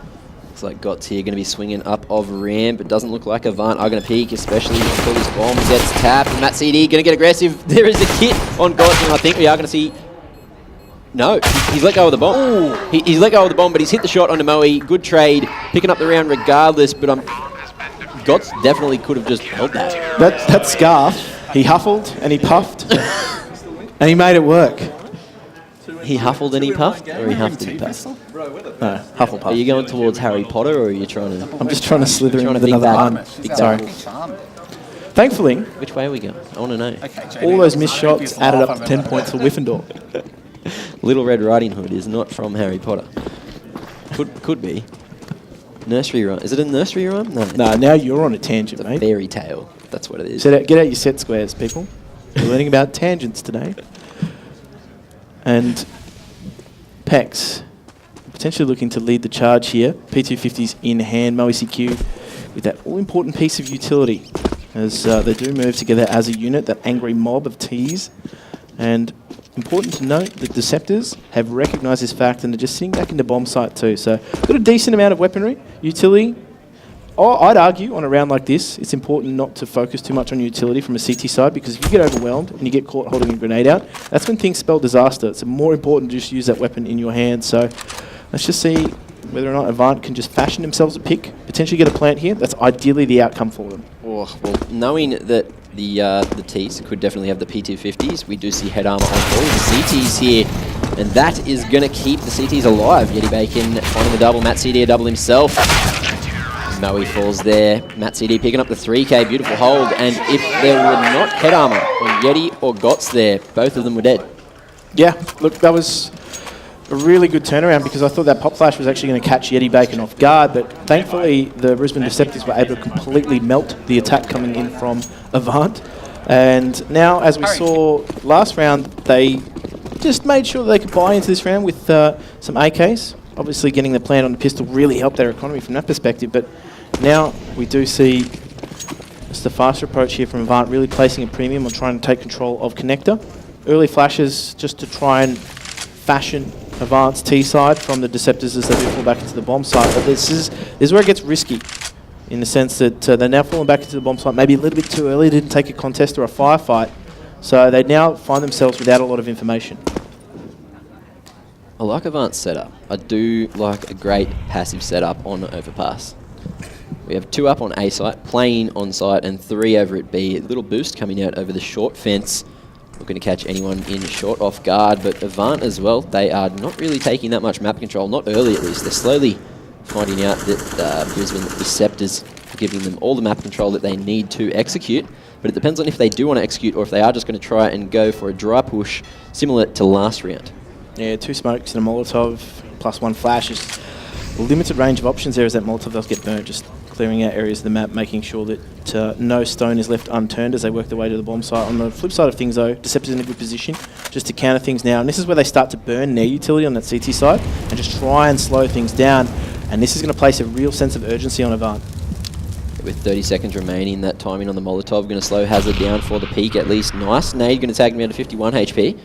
Looks like Gotts here going to be swinging up of ramp. It doesn't look like Avant are going to peek, especially until this bomb gets tapped. And Matt CD going to get aggressive. There is a kit on Gotts, and I think we are going to see... No, he's let go of the bomb. He's let go of the bomb, but he's hit the shot onto Moe. Good trade, picking up the round regardless, but Gotts definitely could have just held that. That scarf, he huffled and he puffed, and he made it work. He huffled and he puffed, or he huffed and he puffed? No, Hufflepuff. Are you going towards Harry Potter, or are you trying to... I'm just trying to slither in with dig another that arm. up. Sorry. Thankfully, Which way are we going? I want to know. all those missed shots added up to 10 points for Whiffendor. Little Red Riding Hood is not from Harry Potter. Could be. Nursery rhyme. Is it a nursery rhyme? No. No, now you're on a tangent, It's a mate. fairy tale. That's what it is. Get out your set squares, people. We're learning about tangents today. And Pex, potentially looking to lead the charge here. P250's in hand, Moe CQ with that all-important piece of utility as they do move together as a unit, that angry mob of T's. And important to note that Deceptors have recognised this fact and are just sitting back in the bomb site too. So got a decent amount of weaponry, utility. Oh, I'd argue on a round like this, it's important not to focus too much on utility from a CT side, because if you get overwhelmed and you get caught holding a grenade out, that's when things spell disaster. It's more important to just use that weapon in your hand. So let's just see whether or not Avant can just fashion themselves a pick, potentially get a plant here. That's ideally the outcome for them. Oh, well, knowing that the T's could definitely have the P250s, we do see head armor on all the CTs here, and that is going to keep the CTs alive. Yeti Bacon finding the double, Matt CD a double himself. Moe falls there, Matt CD picking up the 3k, beautiful hold, and if there were not head armor on Yeti or Gots there, both of them were dead. Yeah, look, that was a really good turnaround, because I thought that pop flash was actually going to catch Yeti Bacon off guard, but thankfully the Brisbane Deceptors were able to completely melt the attack coming in from Avant. And now, as we saw last round, they just made sure that they could buy into this round with some AKs. Obviously getting the plant on the pistol really helped their economy from that perspective, but now we do see just the faster approach here from Avant, really placing a premium on trying to take control of Connector. Early flashes just to try and fashion Avant's T side from the Deceptors as they do fall back into the bomb site. But this is where it gets risky, in the sense that they're now falling back into the bomb site maybe a little bit too early, didn't take a contest or a firefight. So they now find themselves without a lot of information. I like Avant's setup. I do like a great passive setup on Overpass. We have 2 up on A site, playing on site, and 3 over at B. A little boost coming out over the short fence. Looking to catch anyone in short off guard, but Avant as well, they are not really taking that much map control, not early at least. They're slowly finding out that Brisbane Deceptors are giving them all the map control that they need to execute, but it depends on if they do want to execute or if they are just going to try and go for a dry push similar to last round. Yeah, 2 smokes and a Molotov, plus 1 flash. Is a limited range of options there as that Molotov does get burnt, just clearing out areas of the map, making sure that no stone is left unturned as they work their way to the bomb site. On the flip side of things though, Deceptors in a good position just to counter things now, and this is where they start to burn their utility on that CT side and just try and slow things down, and this is going to place a real sense of urgency on Avant. With 30 seconds remaining, that timing on the Molotov going to slow Hazard down for the peak at least. Nice. Nade going to tag him down to 51 HP.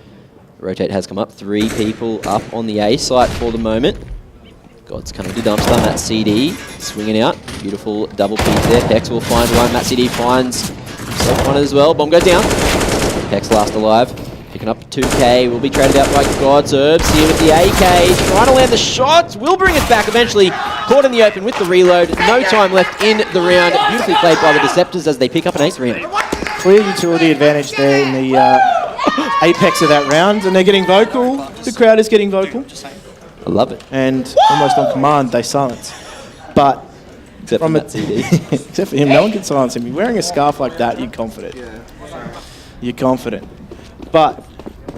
Rotate has come up. 3 people up on the A site for the moment. God's coming to dumpster. Matt CD swinging out. Beautiful double peek there. Pex will find one. Matt CD finds himself one as well. Bomb goes down. Pex last alive. Picking up 2k. Will be traded out by God's Herbs here with the AK. Trying to land the shots. Will bring us back eventually. Caught in the open with the reload. No time left in the round. Beautifully played by the Deceptors as they pick up an 8th round. Clear utility advantage there in the apex of that round, and they're getting vocal. The crowd is getting vocal. I love it. And almost on command, they silence. But Except from for Matt CD. except for him, no one can silence him. You're wearing a scarf like that, you're confident. You're confident. But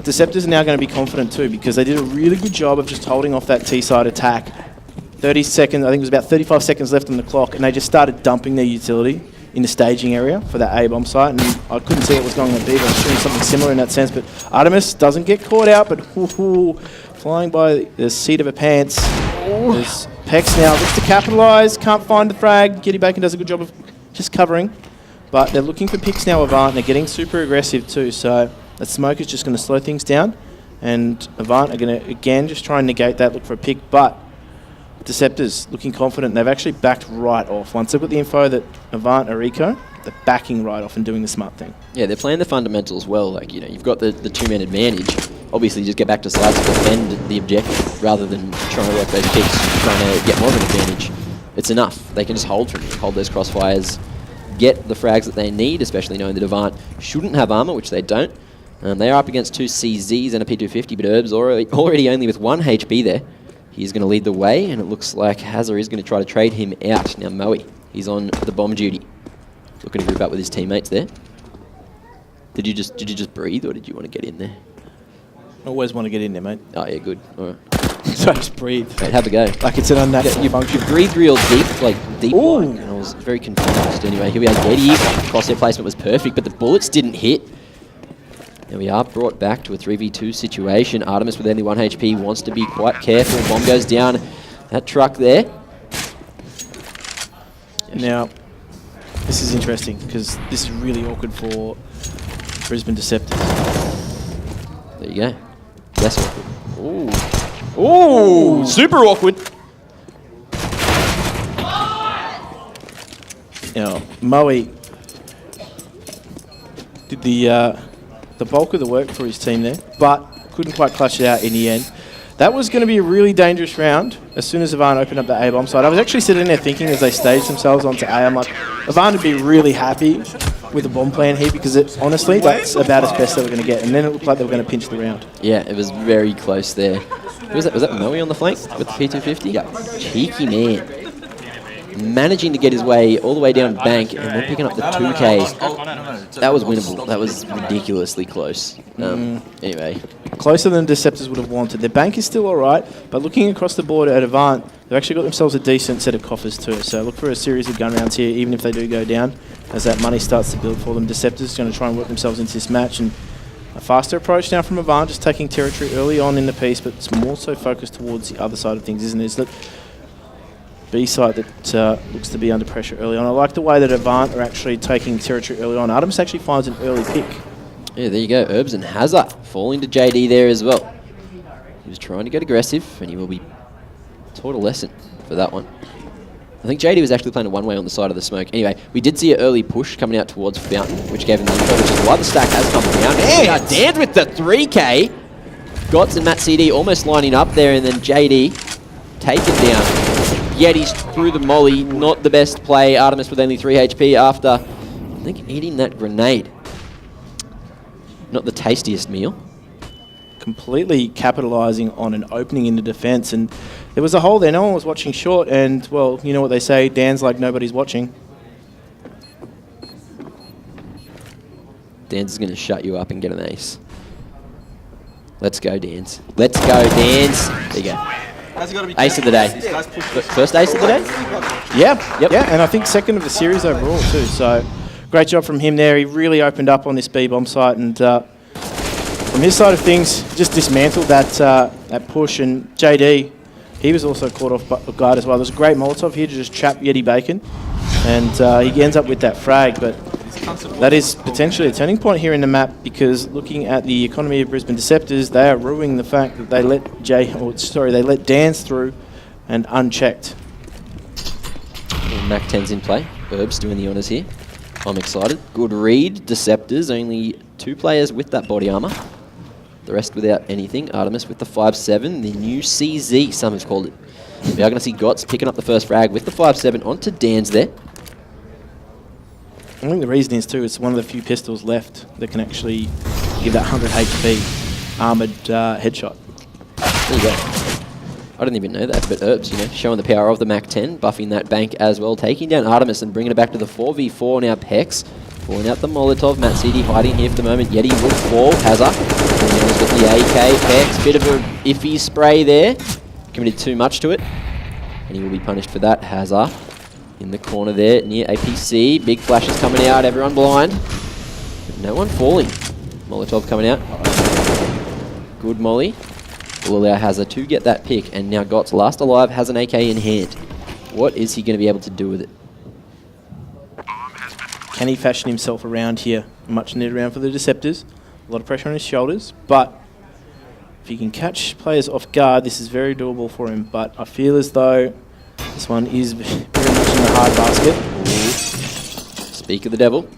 Deceptors are now going to be confident too, because they did a really good job of just holding off that T-side attack. 30 seconds, I think it was about 35 seconds left on the clock, and they just started dumping their utility in the staging area for that A bomb site, and I couldn't see what was going on at B, but I'm shooting something similar in that sense. But Artemis doesn't get caught out, but flying by the seat of her pants. There's Pex now looks to capitalise, can't find the frag. Giddy Bacon does a good job of just covering, but they're looking for picks now, Avant, and they're getting super aggressive too, so that smoke is just going to slow things down, and Avant are going to, again, just try and negate that, look for a pick, but Deceptors looking confident. They've actually backed right off. Once they've got the info that Avant are eco, they're backing right off and doing the smart thing. Yeah, they're playing the fundamentals well. Like, you know, you've got the 2-man advantage. Obviously, just get back to sides to defend the objective rather than trying to work those picks, trying to get more of an advantage. It's enough. They can just hold from you, hold those crossfires, get the frags that they need, especially knowing that Avant shouldn't have armor, which they don't. They are up against 2 CZs and a P250, but Herb's already only with 1 HP there. He's going to lead the way, and it looks like Hazard is going to try to trade him out. Now Moe, he's on the bomb duty. Looking to group up with his teammates there. Did you just breathe, or did you want to get in there? Always want to get in there, mate. Oh yeah, good. All right. So I just breathe. Mate, have a go. Like it's an unnatural function. You breathed real deep, like deep. And I was very confused. Anyway, here we are. Yeti. Crosshair placement was perfect, but the bullets didn't hit. And we are brought back to a 3v2 situation. Artemis with only 1 HP wants to be quite careful. Bomb goes down. That truck there. Now, this is interesting because this is really awkward for Brisbane Deceptors. There you go. Less awkward. Ooh. Ooh! Super awkward. Now, Moe did the bulk of the work for his team there, but couldn't quite clutch it out in the end. That was going to be a really dangerous round as soon as Avant opened up the A-bomb side. I was actually sitting there thinking as they staged themselves onto A, I'm like, Avant would be really happy with the bomb plan here because honestly, that's about as best they were going to get. And then it looked like they were going to pinch the round. Yeah, it was very close there. Was that Moe on the flank with the P250? Yeah. Cheeky man. Managing to get his way all the way down bank and then picking up the 2K. That was winnable. That was ridiculously close. Anyway. Closer than Deceptors would have wanted. Their bank is still all right, but looking across the board at Avant, they've actually got themselves a decent set of coffers too. So look for a series of gun rounds here, even if they do go down, as that money starts to build for them. Deceptors going to try and work themselves into this match, and a faster approach now from Avant, just taking territory early on in the piece, but it's more so focused towards the other side of things, isn't it? It's the B side that looks to be under pressure early on. I like the way that Avant are actually taking territory early on. Artemis actually finds an early pick. Yeah, there you go. Herbs and Hazard falling to JD there as well. He was trying to get aggressive, and he will be taught a lesson for that one. I think JD was actually playing a one-way on the side of the smoke. Anyway, we did see an early push coming out towards Fountain, which gave him the info, which is why the stack has come down. And Dan with the 3K. Gots and Matt CD almost lining up there, and then JD taken down. Yeti's through the molly, not the best play. Artemis with only 3 HP after, I think, eating that grenade. Not the tastiest meal. Completely capitalising on an opening in the defence, and there was a hole there. No one was watching short, and, well, you know what they say, Dan's like nobody's watching. Dan's is going to shut you up and get an ace. Let's go, Dan's. Let's go, Dan's. There you go. Ace of the day. First ace of the day? Yeah, Yep. yeah, and I think second of the series overall too. So great job from him there. He really opened up on this B-bomb site, and from his side of things, just dismantled that that push. And JD, he was also caught off guard as well. There's a great Molotov here to just trap Yeti Bacon, and he ends up with that frag. But that is potentially a turning point here in the map, because looking at the economy of Brisbane Deceptors, they are ruining the fact that they let they let Dance through and unchecked. Mac 10's in play. Herb's doing the honours here. I'm excited. Good read. Deceptors, only 2 players with that body armour. The rest without anything. Artemis with the 5.7, the new CZ, some have called it. We are going to see Gots picking up the first frag with the 5.7 onto Dan's there. I think the reason is too, it's one of the few pistols left that can actually give that 100 HP armoured headshot. There you go. I didn't even know that, but Herbs, you know, showing the power of the Mac 10, buffing that bank as well, taking down Artemis and bringing it back to the 4v4 now. Pex pulling out the Molotov. Matt CD hiding here for the moment. Yeti will fall. Hazard with the AK. Pex, bit of a iffy spray there. Committed too much to it, and he will be punished for that. Hazard in the corner there near APC. Big flashes coming out. Everyone blind. But no one falling. Molotov coming out. Good molly. Will allow Hazard to get that pick, and now Gots, last alive, has an AK in hand. What is he going to be able to do with it? Can he fashion himself around here? Much needed round for the Deceptors. A lot of pressure on his shoulders, but if he can catch players off guard, this is very doable for him. But I feel as though this one is very much in the hard basket. Speak of the devil.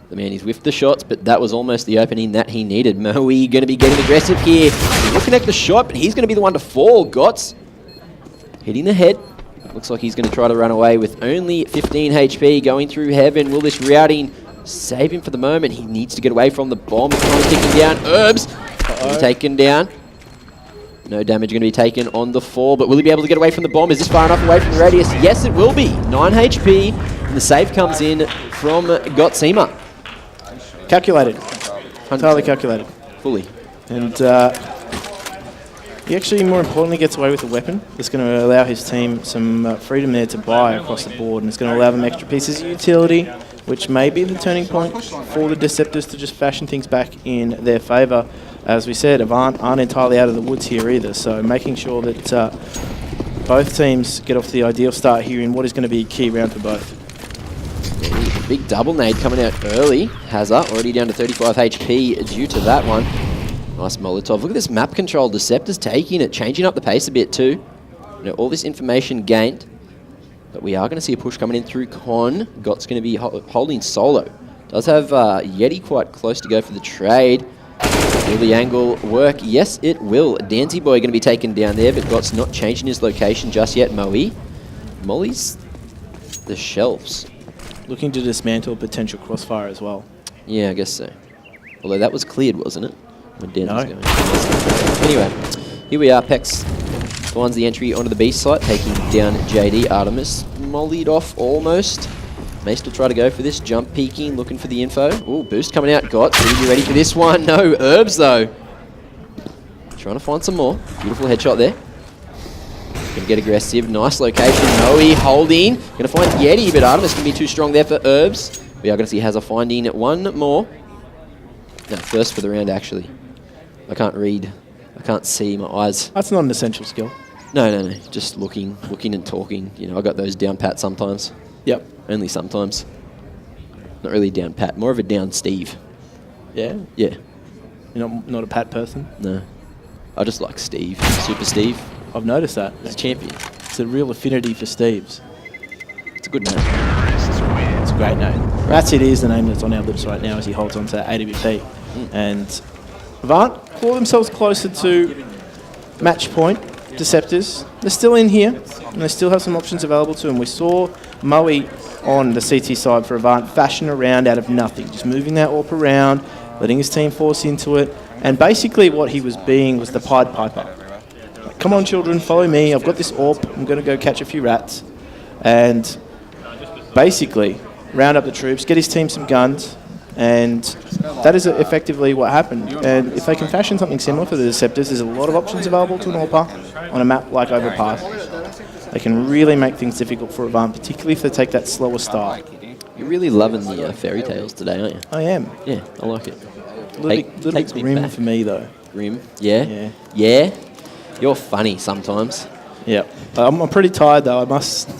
The man, he's whiffed the shots, but that was almost the opening that he needed. Moe going to be getting aggressive here. He will connect the shot, but he's going to be the one to fall. Gots hitting the head. Looks like he's going to try to run away with only 15 HP going through heaven. Will this routing save him for the moment? He needs to get away from the bomb. It's trying to take him down. Herbs taken down. No damage going to be taken on the fall, but will he be able to get away from the bomb? Is this far enough away from the radius? Yes, it will be. 9 HP, and the save comes in from Gotsima. Calculated. Entirely calculated. Fully. And he actually, more importantly, gets away with a weapon that's going to allow his team some freedom there to buy across the board, and it's going to allow them extra pieces of utility, which may be the turning point for the Deceptors to just fashion things back in their favour. As we said, Avant aren't entirely out of the woods here either, so making sure that both teams get off to the ideal start here in what is going to be a key round for both. Big double nade coming out early. Hazza already down to 35 HP due to that one. Nice Molotov. Look at this map control. Deceptors taking it, changing up the pace a bit too. You know, all this information gained. But we are going to see a push coming in through Con. Got's going to be holding solo. Does have Yeti quite close to go for the trade. Will the angle work? Yes, it will. Danzy Boy going to be taken down there, but Got's not changing his location just yet. Molly's the shelves. Looking to dismantle potential crossfire as well. Yeah, I guess so. Although that was cleared, wasn't it? When Dan was No. going. Anyway, here we are. Pex finds the entry onto the B site, taking down JD. Artemis mollied off almost. May still try to go for this. Jump peeking, looking for the info. Ooh, boost coming out. Got. Are you ready for this one? No, Herbs though. Trying to find some more. Beautiful headshot there. Gonna get aggressive. Nice location. Moe holding. Gonna find Yeti, but Artemis can be too strong there for Herbs. We are gonna see Hazza finding one more. No, first for the round actually. I can't read. I can't see. My eyes. That's not an essential skill. No. Just looking and talking. You know, I got those down pat sometimes. Yep. Only sometimes. Not really down pat. More of a down Steve. Yeah? Yeah. You're not a Pat person? No. I just like Steve. Super Steve. I've noticed that. He's a champion. It's a real affinity for Steves. It's a good name. It's a great name. That's it is the name that's on our lips right now as he holds on to AWP. And Avant claw themselves closer to match point. Deceptors. They're still in here, and they still have some options available to them. We saw Moe on the CT side for Avant fashion around out of nothing, just moving that AWP around, letting his team force into it, and basically what he was being was the Pied Piper. Like, come on children, follow me, I've got this AWP, I'm going to go catch a few rats, and basically round up the troops, get his team some guns, and that is effectively what happened. And if they can fashion something similar for the Deceptors, there's a lot of options available to an AWPer on a map like Overpass. They can really make things difficult for Avant, particularly if they take that slower start. You're really loving the fairy tales today, aren't you? I am. Yeah, I like it. A little bit grim for me, though. Grim? Yeah? Yeah. Yeah? You're funny sometimes. Yeah. I'm pretty tired, though. I must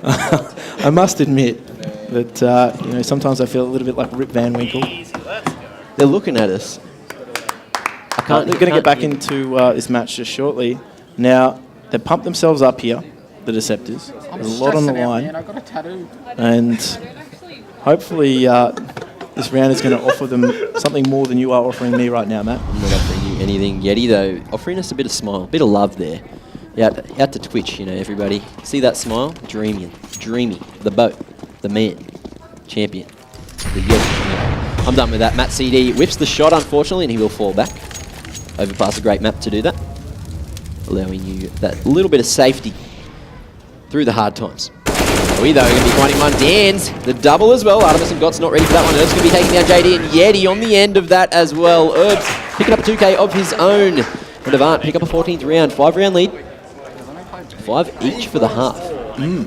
I must admit that you know, sometimes I feel a little bit like Rip Van Winkle. They're looking at us. They're going to get back into this match just shortly. Now, they pumped themselves up here, the Deceptors. There's a lot on the line. I got a tattoo. And hopefully this round is going to offer them something more than you are offering me right now, Matt. I'm not offering you anything. Yeti, though, offering us a bit of smile, a bit of love there. Out to Twitch, you know, everybody. See that smile? Dreamy. The boat. The man. Champion. The Yeti. I'm done with that. Matt CD whips the shot, unfortunately, and he will fall back. Overpass a great map to do that. Allowing you that little bit of safety through the hard times. We though are going to be finding one. Dan's the double as well. Artemis and Got's not ready for that one. Herb's going to be taking down JD and Yeti on the end of that as well. Herb's picking up a 2K of his own. And Avant pick up a 14th round. 5-round lead. 5 each for the half. No.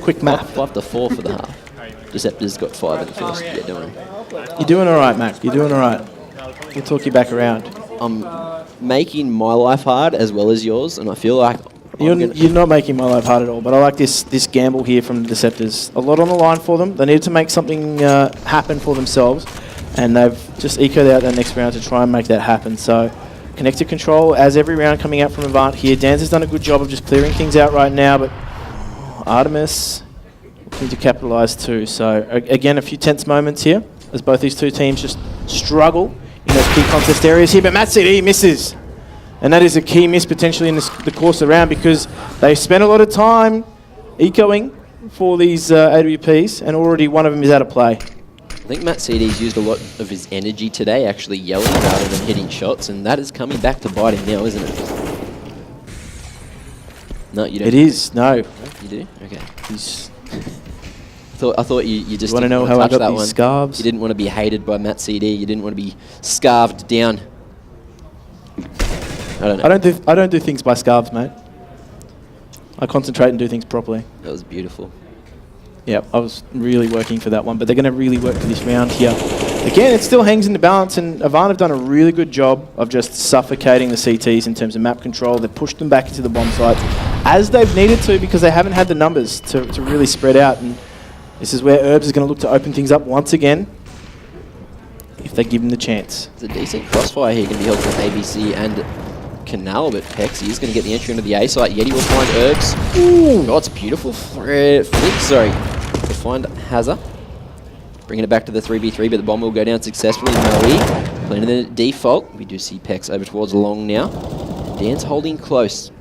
Quick math. 5 to 4 for the half. Deceptors got 5 in the first. Yeah, don't worry. You're doing all right, Mac. You're doing all right. We'll talk you back around. I'm making my life hard as well as yours, and I feel like You're not making my life hard at all, but I like this gamble here from the Deceptors. A lot on the line for them. They needed to make something happen for themselves, and they've just ecoed out that next round to try and make that happen. So, connected control as every round coming out from Avant here. Dan's has done a good job of just clearing things out right now, but Artemis looking to capitalise too. So, again, a few tense moments here as both these two teams just struggle in those key contest areas here, but Matt CD misses. And that is a key miss potentially in the course of the round because they spent a lot of time ecoing for these AWPs and already one of them is out of play. I think Matt CD's used a lot of his energy today actually yelling rather than hitting shots, and that is coming back to bite him now, isn't it? No, you don't. It is, no. You do? Okay. He's, I thought you just want to didn't know wanna how I touch got that these one. scarves? You didn't want to be hated by Matt CD. You didn't want to be scarved down. I don't know. I don't do things by scarves, mate. I concentrate and do things properly. That was beautiful. Yeah, I was really working for that one, but they're going to really work for this round here. Again, it still hangs in the balance, and Avant have done a really good job of just suffocating the CTs in terms of map control. They've pushed them back into the bomb sites as they've needed to because they haven't had the numbers to really spread out. And this is where Herbs is going to look to open things up once again if they give him the chance. It's a decent crossfire here, going to be held from ABC and Canal, but Pexy is going to get the entry into the A site. Yeti will find Herbs. Ooh. God, it's a beautiful flick, sorry. To find Hazza. Bringing it back to the 3v3, but the bomb will go down successfully. Moe playing the default. We do see Pex over towards Long now. Dan's holding close.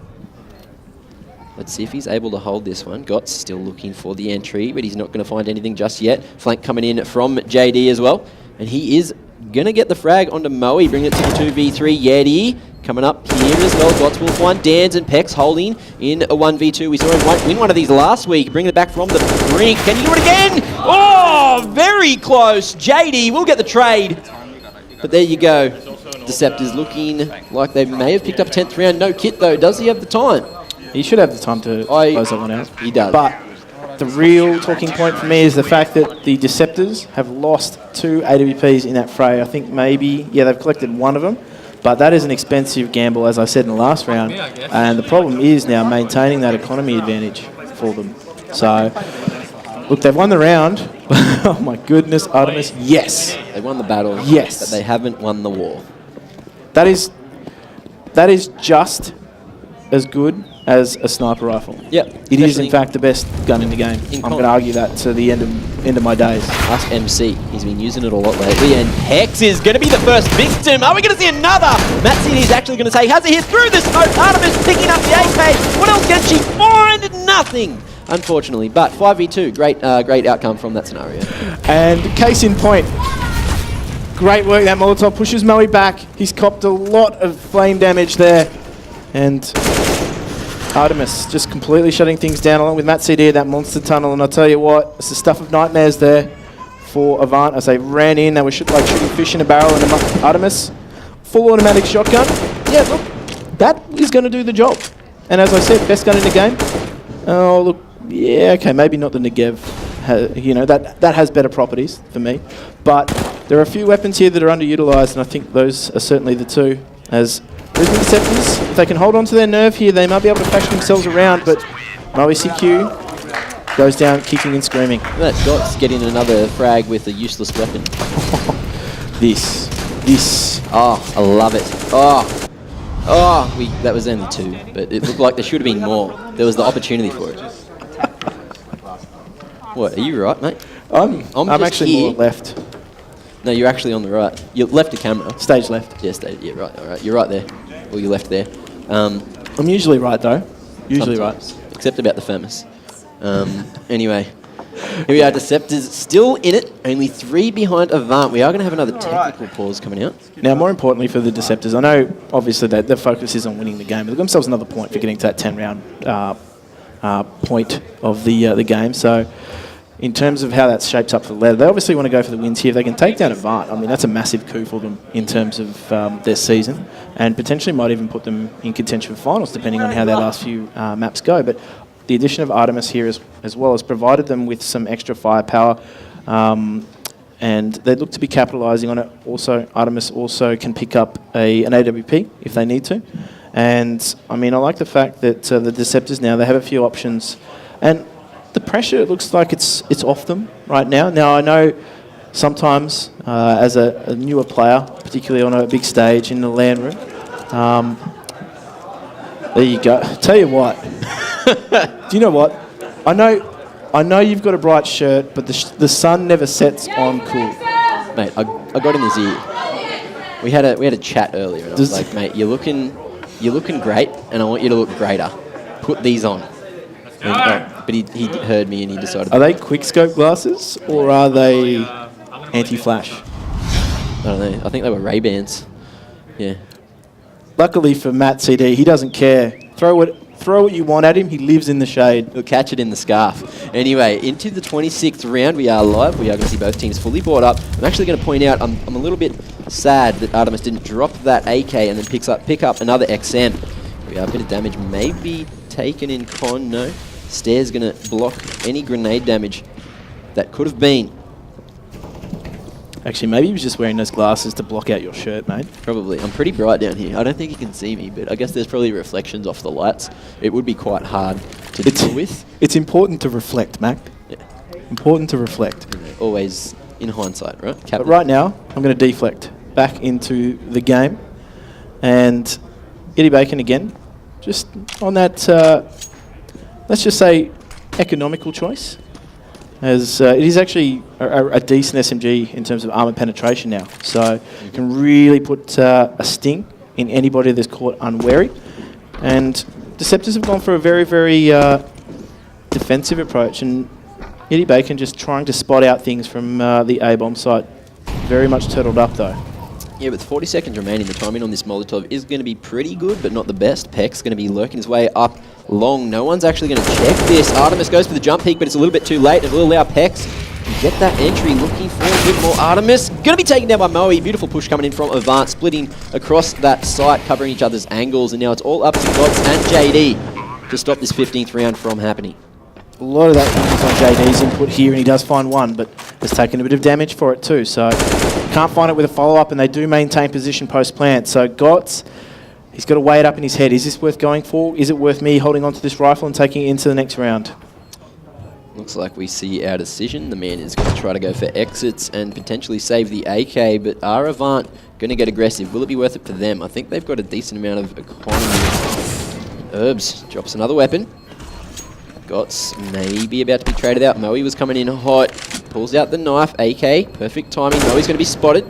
Let's see if he's able to hold this one. Gott's still looking for the entry, but he's not going to find anything just yet. Flank coming in from JD as well. And he is going to get the frag onto Moe, bring it to the 2v3. Yeti coming up here as well. Gotts will find Dans and Pex holding in a 1v2. We saw him win one of these last week, bringing it back from the brink. Can he do it again? Oh, very close. JD will get the trade. But there you go. Deceptors looking like they may have picked up 10th round. No kit though. Does he have the time? He should have the time to close that one out. He does. But the real talking point for me is the fact that the Deceptors have lost 2 AWPs in that fray. I think maybe, yeah, they've collected one of them. But that is an expensive gamble, as I said in the last round. And the problem is now maintaining that economy advantage for them. So, look, they've won the round. Oh my goodness, Artemis, yes. They won the battle. Yes. But they haven't won the war. That is just as good as a sniper rifle. Yep. It is, in fact, the best gun in the game. I'm going to argue that to the end of my days. Ask MC. He's been using it a lot lately, and Hex is going to be the first victim. Are we going to see another? Matt CD is actually going to say, has it hit through the smoke? Artemis picking up the AK. What else can she find? Nothing, unfortunately. But 5v2, great outcome from that scenario. And case in point, great work. That Molotov pushes Moe back. He's copped a lot of flame damage there. And Artemis just completely shutting things down along with Matt CD at that monster tunnel. And I'll tell you what, it's the stuff of nightmares there for Avant as they ran in. They were like shooting fish in a barrel. And Artemis, full automatic shotgun. Yeah, look, that is going to do the job. And as I said, best gun in the game. Oh, look, yeah, okay, maybe not the Negev. You know, that has better properties for me. But there are a few weapons here that are underutilized, and I think those are certainly the two. As Brisbane Deceptors, if they can hold on to their nerve here, they might be able to fashion themselves around, but Moe CQ goes down kicking and screaming. That Gott's getting another frag with a useless weapon. This. Oh, I love it. That was only 2, but it looked like there should have been more. There was the opportunity for it. What, are you right, mate? I'm actually here. more left. No, you're actually on the right. You're left the camera. Stage left. Yeah, yeah, right, all right. You're right there. Or you're left there. I'm usually right, though. Usually sometimes, right. Except about the famous. Anyway, here we are, Deceptors still in it. Only 3 behind Avant. We are going to have another technical pause coming out. Now, more importantly for the Deceptors, I know, obviously, that their focus is on winning the game. They've got themselves another point for getting to that 10-round point of the game. So, in terms of how that shapes up for the ladder, they obviously want to go for the wins here. If they can take down Avant, I mean, that's a massive coup for them in terms of their season, and potentially might even put them in contention for finals, depending on how their last few maps go. But the addition of Artemis here as well has provided them with some extra firepower, and they look to be capitalising on it. Also, Artemis also can pick up an AWP if they need to. And, I mean, I like the fact that the Deceptors now, they have a few options. And the pressure, it looks like it's off them right now. Now, I know sometimes as a newer player, particularly on a big stage in the LAN room, there you go. Tell you what. Do you know what? I know you've got a bright shirt, but the sun never sets on cool. Mate, I got in his ear. We had a chat earlier, and I was like, mate, you're looking great, and I want you to look greater. Put these on. But he heard me and he decided. Are they quick-scope glasses or are they anti-flash? I don't know. I think they were Ray-Bans. Yeah. Luckily for Matt CD, he doesn't care. Throw Throw what you want at him. He lives in the shade. He'll catch it in the scarf. Anyway, into the 26th round, we are live. We are going to see both teams fully bought up. I'm actually going to point out, I'm a little bit sad that Artemis didn't drop that AK and then pick up another XM. We are a bit of damage maybe taken in con. No. Stair's going to block any grenade damage that could have been. Actually, maybe he was just wearing those glasses to block out your shirt, mate. Probably. I'm pretty bright down here. I don't think you can see me, but I guess there's probably reflections off the lights. It would be quite hard to deal with. It's important to reflect, Mac. Yeah. Important to reflect. Always in hindsight, right? But right now, I'm going to deflect back into the game. And Eddie Bacon again, just on that, let's just say, economical choice. As it is actually a decent SMG in terms of armor penetration now. So you can really put a sting in anybody that's caught unwary. And Deceptors have gone for a very, very defensive approach. And Eddie Bacon just trying to spot out things from the A-bomb site. Very much turtled up though. Yeah, with 40 seconds remaining, the timing on this Molotov is going to be pretty good, but not the best. Peck's going to be lurking his way up long. No one's actually going to check this. Artemis goes for the jump peak, but it's a little bit too late. It will allow Pex to get that entry, looking for a bit more. Artemis going to be taken down by Moe. Beautiful push coming in from Avant, splitting across that site, covering each other's angles, and now it's all up to Gods and JD to stop this 15th round from happening. A lot of that is on JD's input here, and he does find one, but has taken a bit of damage for it too. So can't find it with a follow-up, and they do maintain position post-plant. So Gotts, he's got to weigh it up in his head. Is this worth going for? Is it worth me holding on to this rifle and taking it into the next round? Looks like we see our decision. The man is going to try to go for exits and potentially save the AK, but are Avant going to get aggressive? Will it be worth it for them? I think they've got a decent amount of economy. Herbs drops another weapon. Gotts maybe about to be traded out. Moe was coming in hot. Pulls out the knife. AK. Perfect timing. Moe's going to be spotted.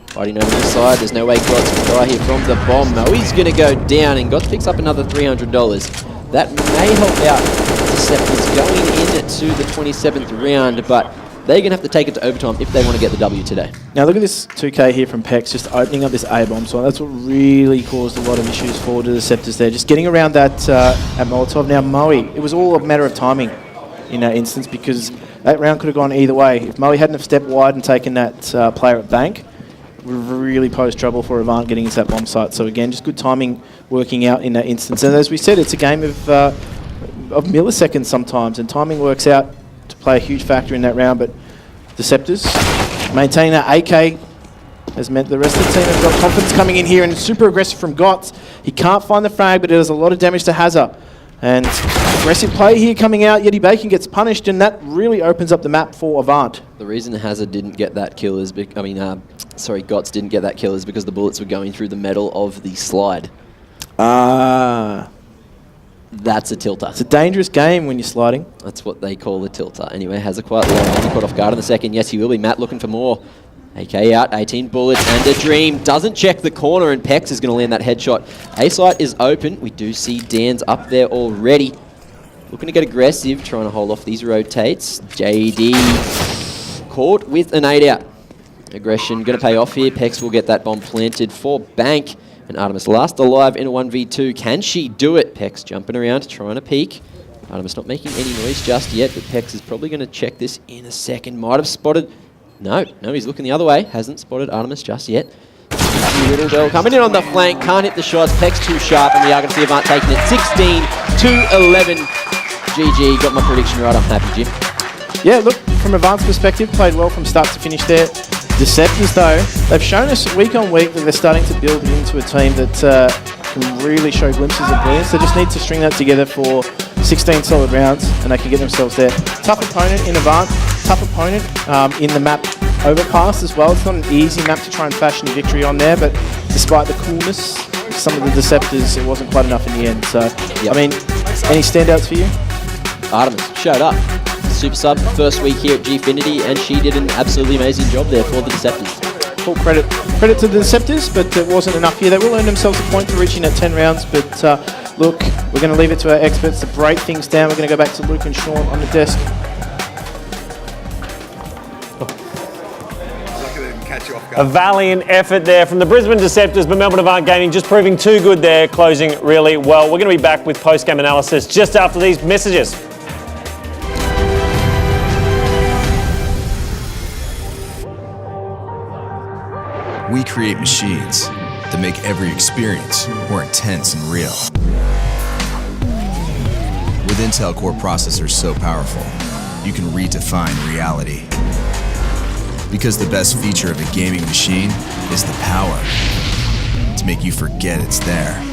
Fighting over the side. There's no way Gotts can die here from the bomb. Moe's going to go down, and Gotts picks up another $300. That may help out Deceptors going into the 27th round, but they're going to have to take it to overtime if they want to get the W today. Now look at this 2K here from Pex, just opening up this A-bomb. So that's what really caused a lot of issues for the Deceptors there. Just getting around that at Molotov. Now Moe, it was all a matter of timing in that instance, because that round could have gone either way. If Moe hadn't have stepped wide and taken that player at bank, it would have really posed trouble for Avant getting into that bomb site. So again, just good timing working out in that instance. And as we said, it's a game of milliseconds sometimes, and timing works out to play a huge factor in that round. But Deceptors maintaining that AK has meant the rest of the team have got confidence coming in here, and it's super aggressive from Gotts. He can't find the frag, but it does a lot of damage to Hazza. And aggressive play here coming out, Yeti Bacon gets punished, and that really opens up the map for Avant. The reason Hazza didn't get that kill is, Gotts didn't get that kill is because the bullets were going through the metal of the slide. That's a tilter. It's a dangerous game when you're sliding. That's what they call a tilter. Anyway, Hazza quite long. He caught off guard in the second. Yes, he will be. Matt looking for more. AK out, 18 bullets and a dream. Doesn't check the corner, and Pex is going to land that headshot. A-site is open. We do see Dan's up there already. Looking to get aggressive, trying to hold off these rotates. JD caught with an 8 out. Aggression going to pay off here. Pex will get that bomb planted for Bank. And Artemis last alive in a 1v2. Can she do it? Pex jumping around, trying to peek. Artemis not making any noise just yet, but Pex is probably going to check this in a second. Might have spotted... No, he's looking the other way. Hasn't spotted Artemis just yet. Little Bell coming in on the flank. Can't hit the shots. Pex too sharp, and we are going to see Avant taking it 16-11. GG. Got my prediction right. I'm happy, Jim. Yeah, look, from Avant's perspective, played well from start to finish there. Deceptors, though, they've shown us week on week that they're starting to build into a team that can really show glimpses of brilliance. They just need to string that together for 16 solid rounds, and they can get themselves there. Tough opponent in Avant, tough opponent in the map Overpass as well. It's not an easy map to try and fashion a victory on there, but despite the coolness of some of the Deceptors, it wasn't quite enough in the end. So, I mean, any standouts for you? Artemis showed up. Super sub first week here at Gfinity, and she did an absolutely amazing job there for the Deceptors. Full credit to the Deceptors, but it wasn't enough here. They will earn themselves a point for reaching at 10 rounds, but look, we're going to leave it to our experts to break things down. We're going to go back to Luke and Sean on the desk. I'm not going to catch you off guard. A valiant effort there from the Brisbane Deceptors, but Melbourne Avant Gaming just proving too good there, closing really well. We're going to be back with post-game analysis just after these messages. We create machines that make every experience more intense and real. With Intel Core processors so powerful, you can redefine reality. Because the best feature of a gaming machine is the power to make you forget it's there.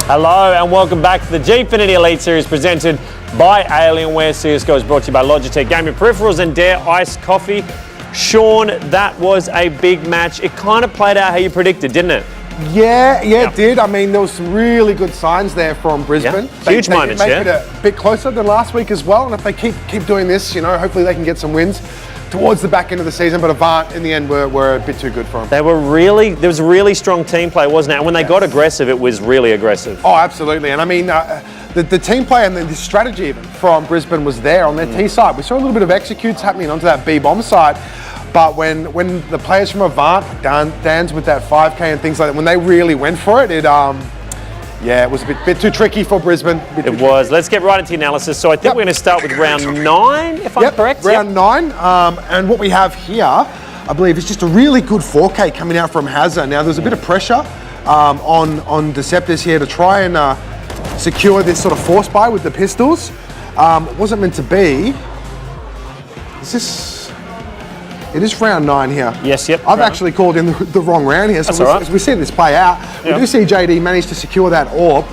Hello and welcome back to the Gfinity Elite Series presented by Alienware. CSGO is brought to you by Logitech Gaming Peripherals and Dare Iced Coffee. Sean, that was a big match. It kind of played out how you predicted, didn't it? Yeah, it did. I mean, there was some really good signs there from Brisbane. Yeah. Huge moments, They make it a bit closer than last week as well. And if they keep doing this, you know, hopefully they can get some wins towards the back end of the season. But Avant, in the end, were a bit too good for them. There was really strong team play, wasn't it? And when they got aggressive, it was really aggressive. Oh, absolutely. And I mean, the team play and the strategy even from Brisbane was there on their T side. We saw a little bit of executes happening onto that B bomb side. But when the players from Avant, Dan's with that 5K and things like that, when they really went for it, it was a bit too tricky for Brisbane. It was. Let's get right into the analysis. So I think we're going to start with round 9, if I'm correct. Round 9. And what we have here, I believe, is just a really good 4K coming out from Hazza. Now, there's a bit of pressure on Deceptors here to try and secure this sort of force buy with the pistols. It wasn't meant to be. It is round 9 here. Yes, yep. I've actually called in the wrong round here. So as we see this play out, we do see JD manage to secure that orb.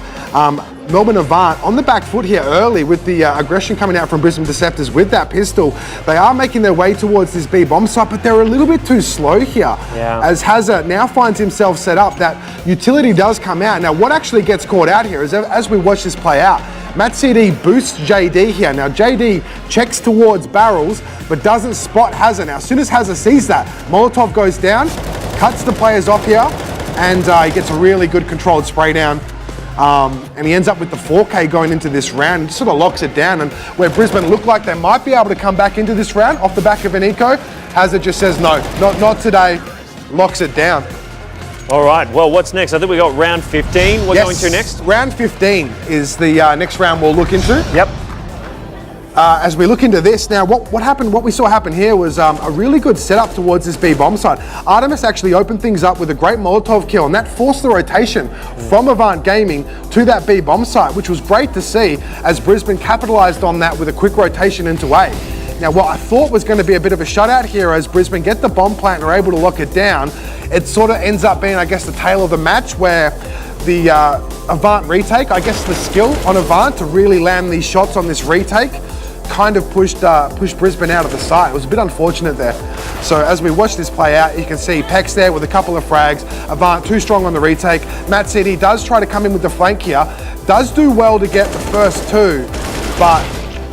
Melbourne Avant on the back foot here early with the aggression coming out from Brisbane Deceptors with that pistol. They are making their way towards this B bomb site, but they're a little bit too slow here. Yeah. As Hazza now finds himself set up, that utility does come out. Now, what actually gets caught out here is as we watch this play out, Matt CD boosts JD here. Now, JD checks towards barrels, but doesn't spot Hazza. Now, as soon as Hazza sees that, Molotov goes down, cuts the players off here, and he gets a really good controlled spray down. And he ends up with the 4K going into this round. It sort of locks it down. And where Brisbane looked like they might be able to come back into this round off the back of an eco, Hazza just says no, not today, locks it down. All right, well, what's next? I think we got round 15 we're going to next. Round 15 is the next round we'll look into. Yep. as we look into this now, what we saw happen here was a really good setup towards this B bomb side. Artemis actually opened things up with a great Molotov kill, and that forced the rotation from Avant Gaming to that B bomb site, which was great to see as Brisbane capitalised on that with a quick rotation into A. Now, what I thought was going to be a bit of a shutout here as Brisbane get the bomb plant and are able to lock it down, it sort of ends up being, I guess, the tail of the match where the Avant retake, I guess the skill on Avant to really land these shots on this retake kind of pushed Brisbane out of the site. It was a bit unfortunate there. So as we watch this play out, you can see Pex there with a couple of frags. Avant too strong on the retake. Matt CD does try to come in with the flank here. Does do well to get the first two, but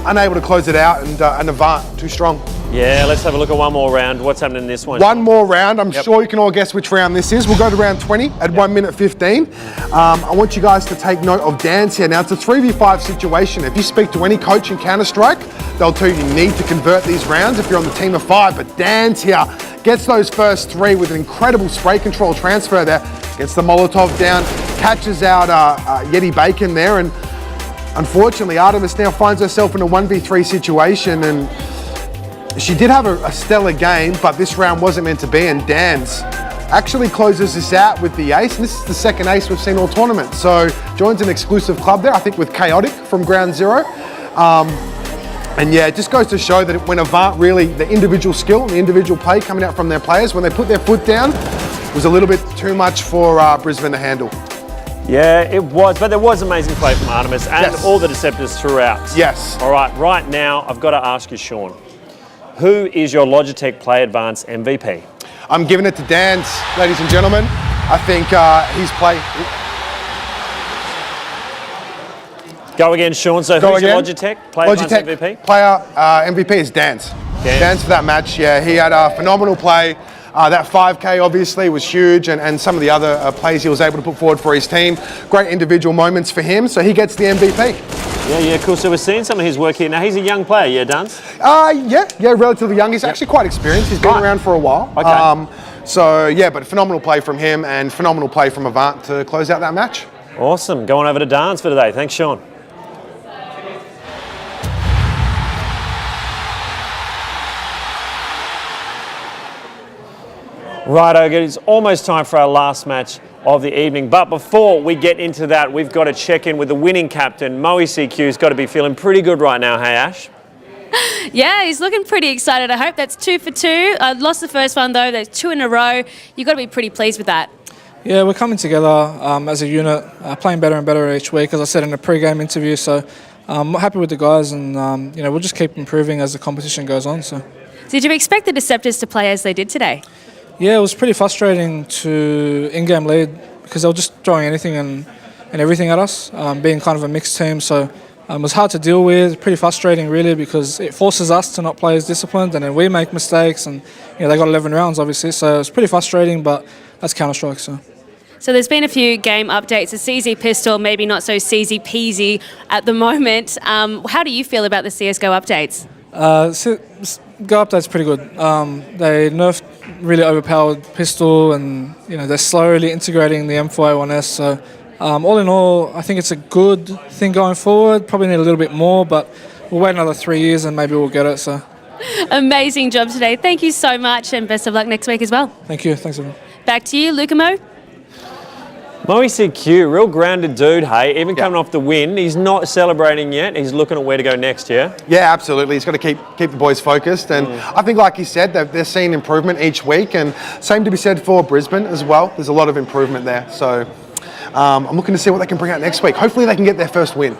unable to close it out, and Avant too strong. Yeah, let's have a look at one more round. What's happening in this one? One more round. I'm sure you can all guess which round this is. We'll go to round 20 at 1 minute 15. I want you guys to take note of Dan's here. Now, it's a 3v5 situation. If you speak to any coach in Counter-Strike, they'll tell you need to convert these rounds if you're on the team of 5. But Dan's here gets those first 3 with an incredible spray control transfer there. Gets the Molotov down, catches out Yeti Bacon there. And unfortunately, Artemis now finds herself in a 1v3 situation. And she did have a stellar game, but this round wasn't meant to be, and Dan's actually closes this out with the ace, and this is the second ace we've seen all tournament. So joins an exclusive club there, I think with Chaotic from Ground Zero. And yeah, it just goes to show that when Avant really, the individual skill and the individual play coming out from their players, when they put their foot down, was a little bit too much for Brisbane to handle. Yeah, it was, but there was amazing play from Artemis and all the Deceptors throughout. Yes. All right now, I've got to ask you, Sean. Who is your Logitech Play Advance MVP? I'm giving it to Dan's, ladies and gentlemen. I think he's played. Go again, Sean. So who's your Logitech Play Advance MVP? Player MVP is Dan's. Dan's for that match. Yeah, he had a phenomenal play. That 5K obviously was huge, and some of the other plays he was able to put forward for his team. Great individual moments for him, so he gets the MVP. Yeah, cool. So we're seeing some of his work here. Now, he's a young player, yeah, Duns? Yeah, relatively young. He's actually quite experienced. He's been around for a while. Okay. So, yeah, but phenomenal play from him and phenomenal play from Avant to close out that match. Awesome. Going over to Dance for today. Thanks, Sean. Righto, it's almost time for our last match of the evening. But before we get into that, we've got to check in with the winning captain. Moe CQ's got to be feeling pretty good right now, hey Ash? Yeah, he's looking pretty excited. I hope that's 2 for 2. I lost the first one though. There's 2 in a row. You've got to be pretty pleased with that. Yeah, we're coming together as a unit, playing better and better each week, as I said in a pre-game interview. So I'm happy with the guys, and we'll just keep improving as the competition goes on. So, did you expect the Deceptors to play as they did today? Yeah, it was pretty frustrating to in-game lead because they were just throwing anything and everything at us, being kind of a mixed team. So it was hard to deal with, pretty frustrating really, because it forces us to not play as disciplined, and then we make mistakes, and they got 11 rounds obviously. So it's pretty frustrating, but that's Counter-Strike. So there's been a few game updates. The CZ pistol, maybe not so CZ peasy at the moment. How do you feel about the CSGO updates? Go update's pretty good. They nerfed really overpowered pistol, and they're slowly integrating the M4A1S. So all in all, I think it's a good thing going forward. Probably need a little bit more, but we'll wait another 3 years and maybe we'll get it. So amazing job today. Thank you so much, and best of luck next week as well. Thank you. Thanks everyone. Back to you, Lukamo. Moe CQ, real grounded dude, hey, even coming off the win, he's not celebrating yet, he's looking at where to go next, yeah? Yeah, absolutely, he's got to keep the boys focused, and I think like he said, they're seeing improvement each week, and same to be said for Brisbane as well. There's a lot of improvement there, so I'm looking to see what they can bring out next week. Hopefully they can get their first win.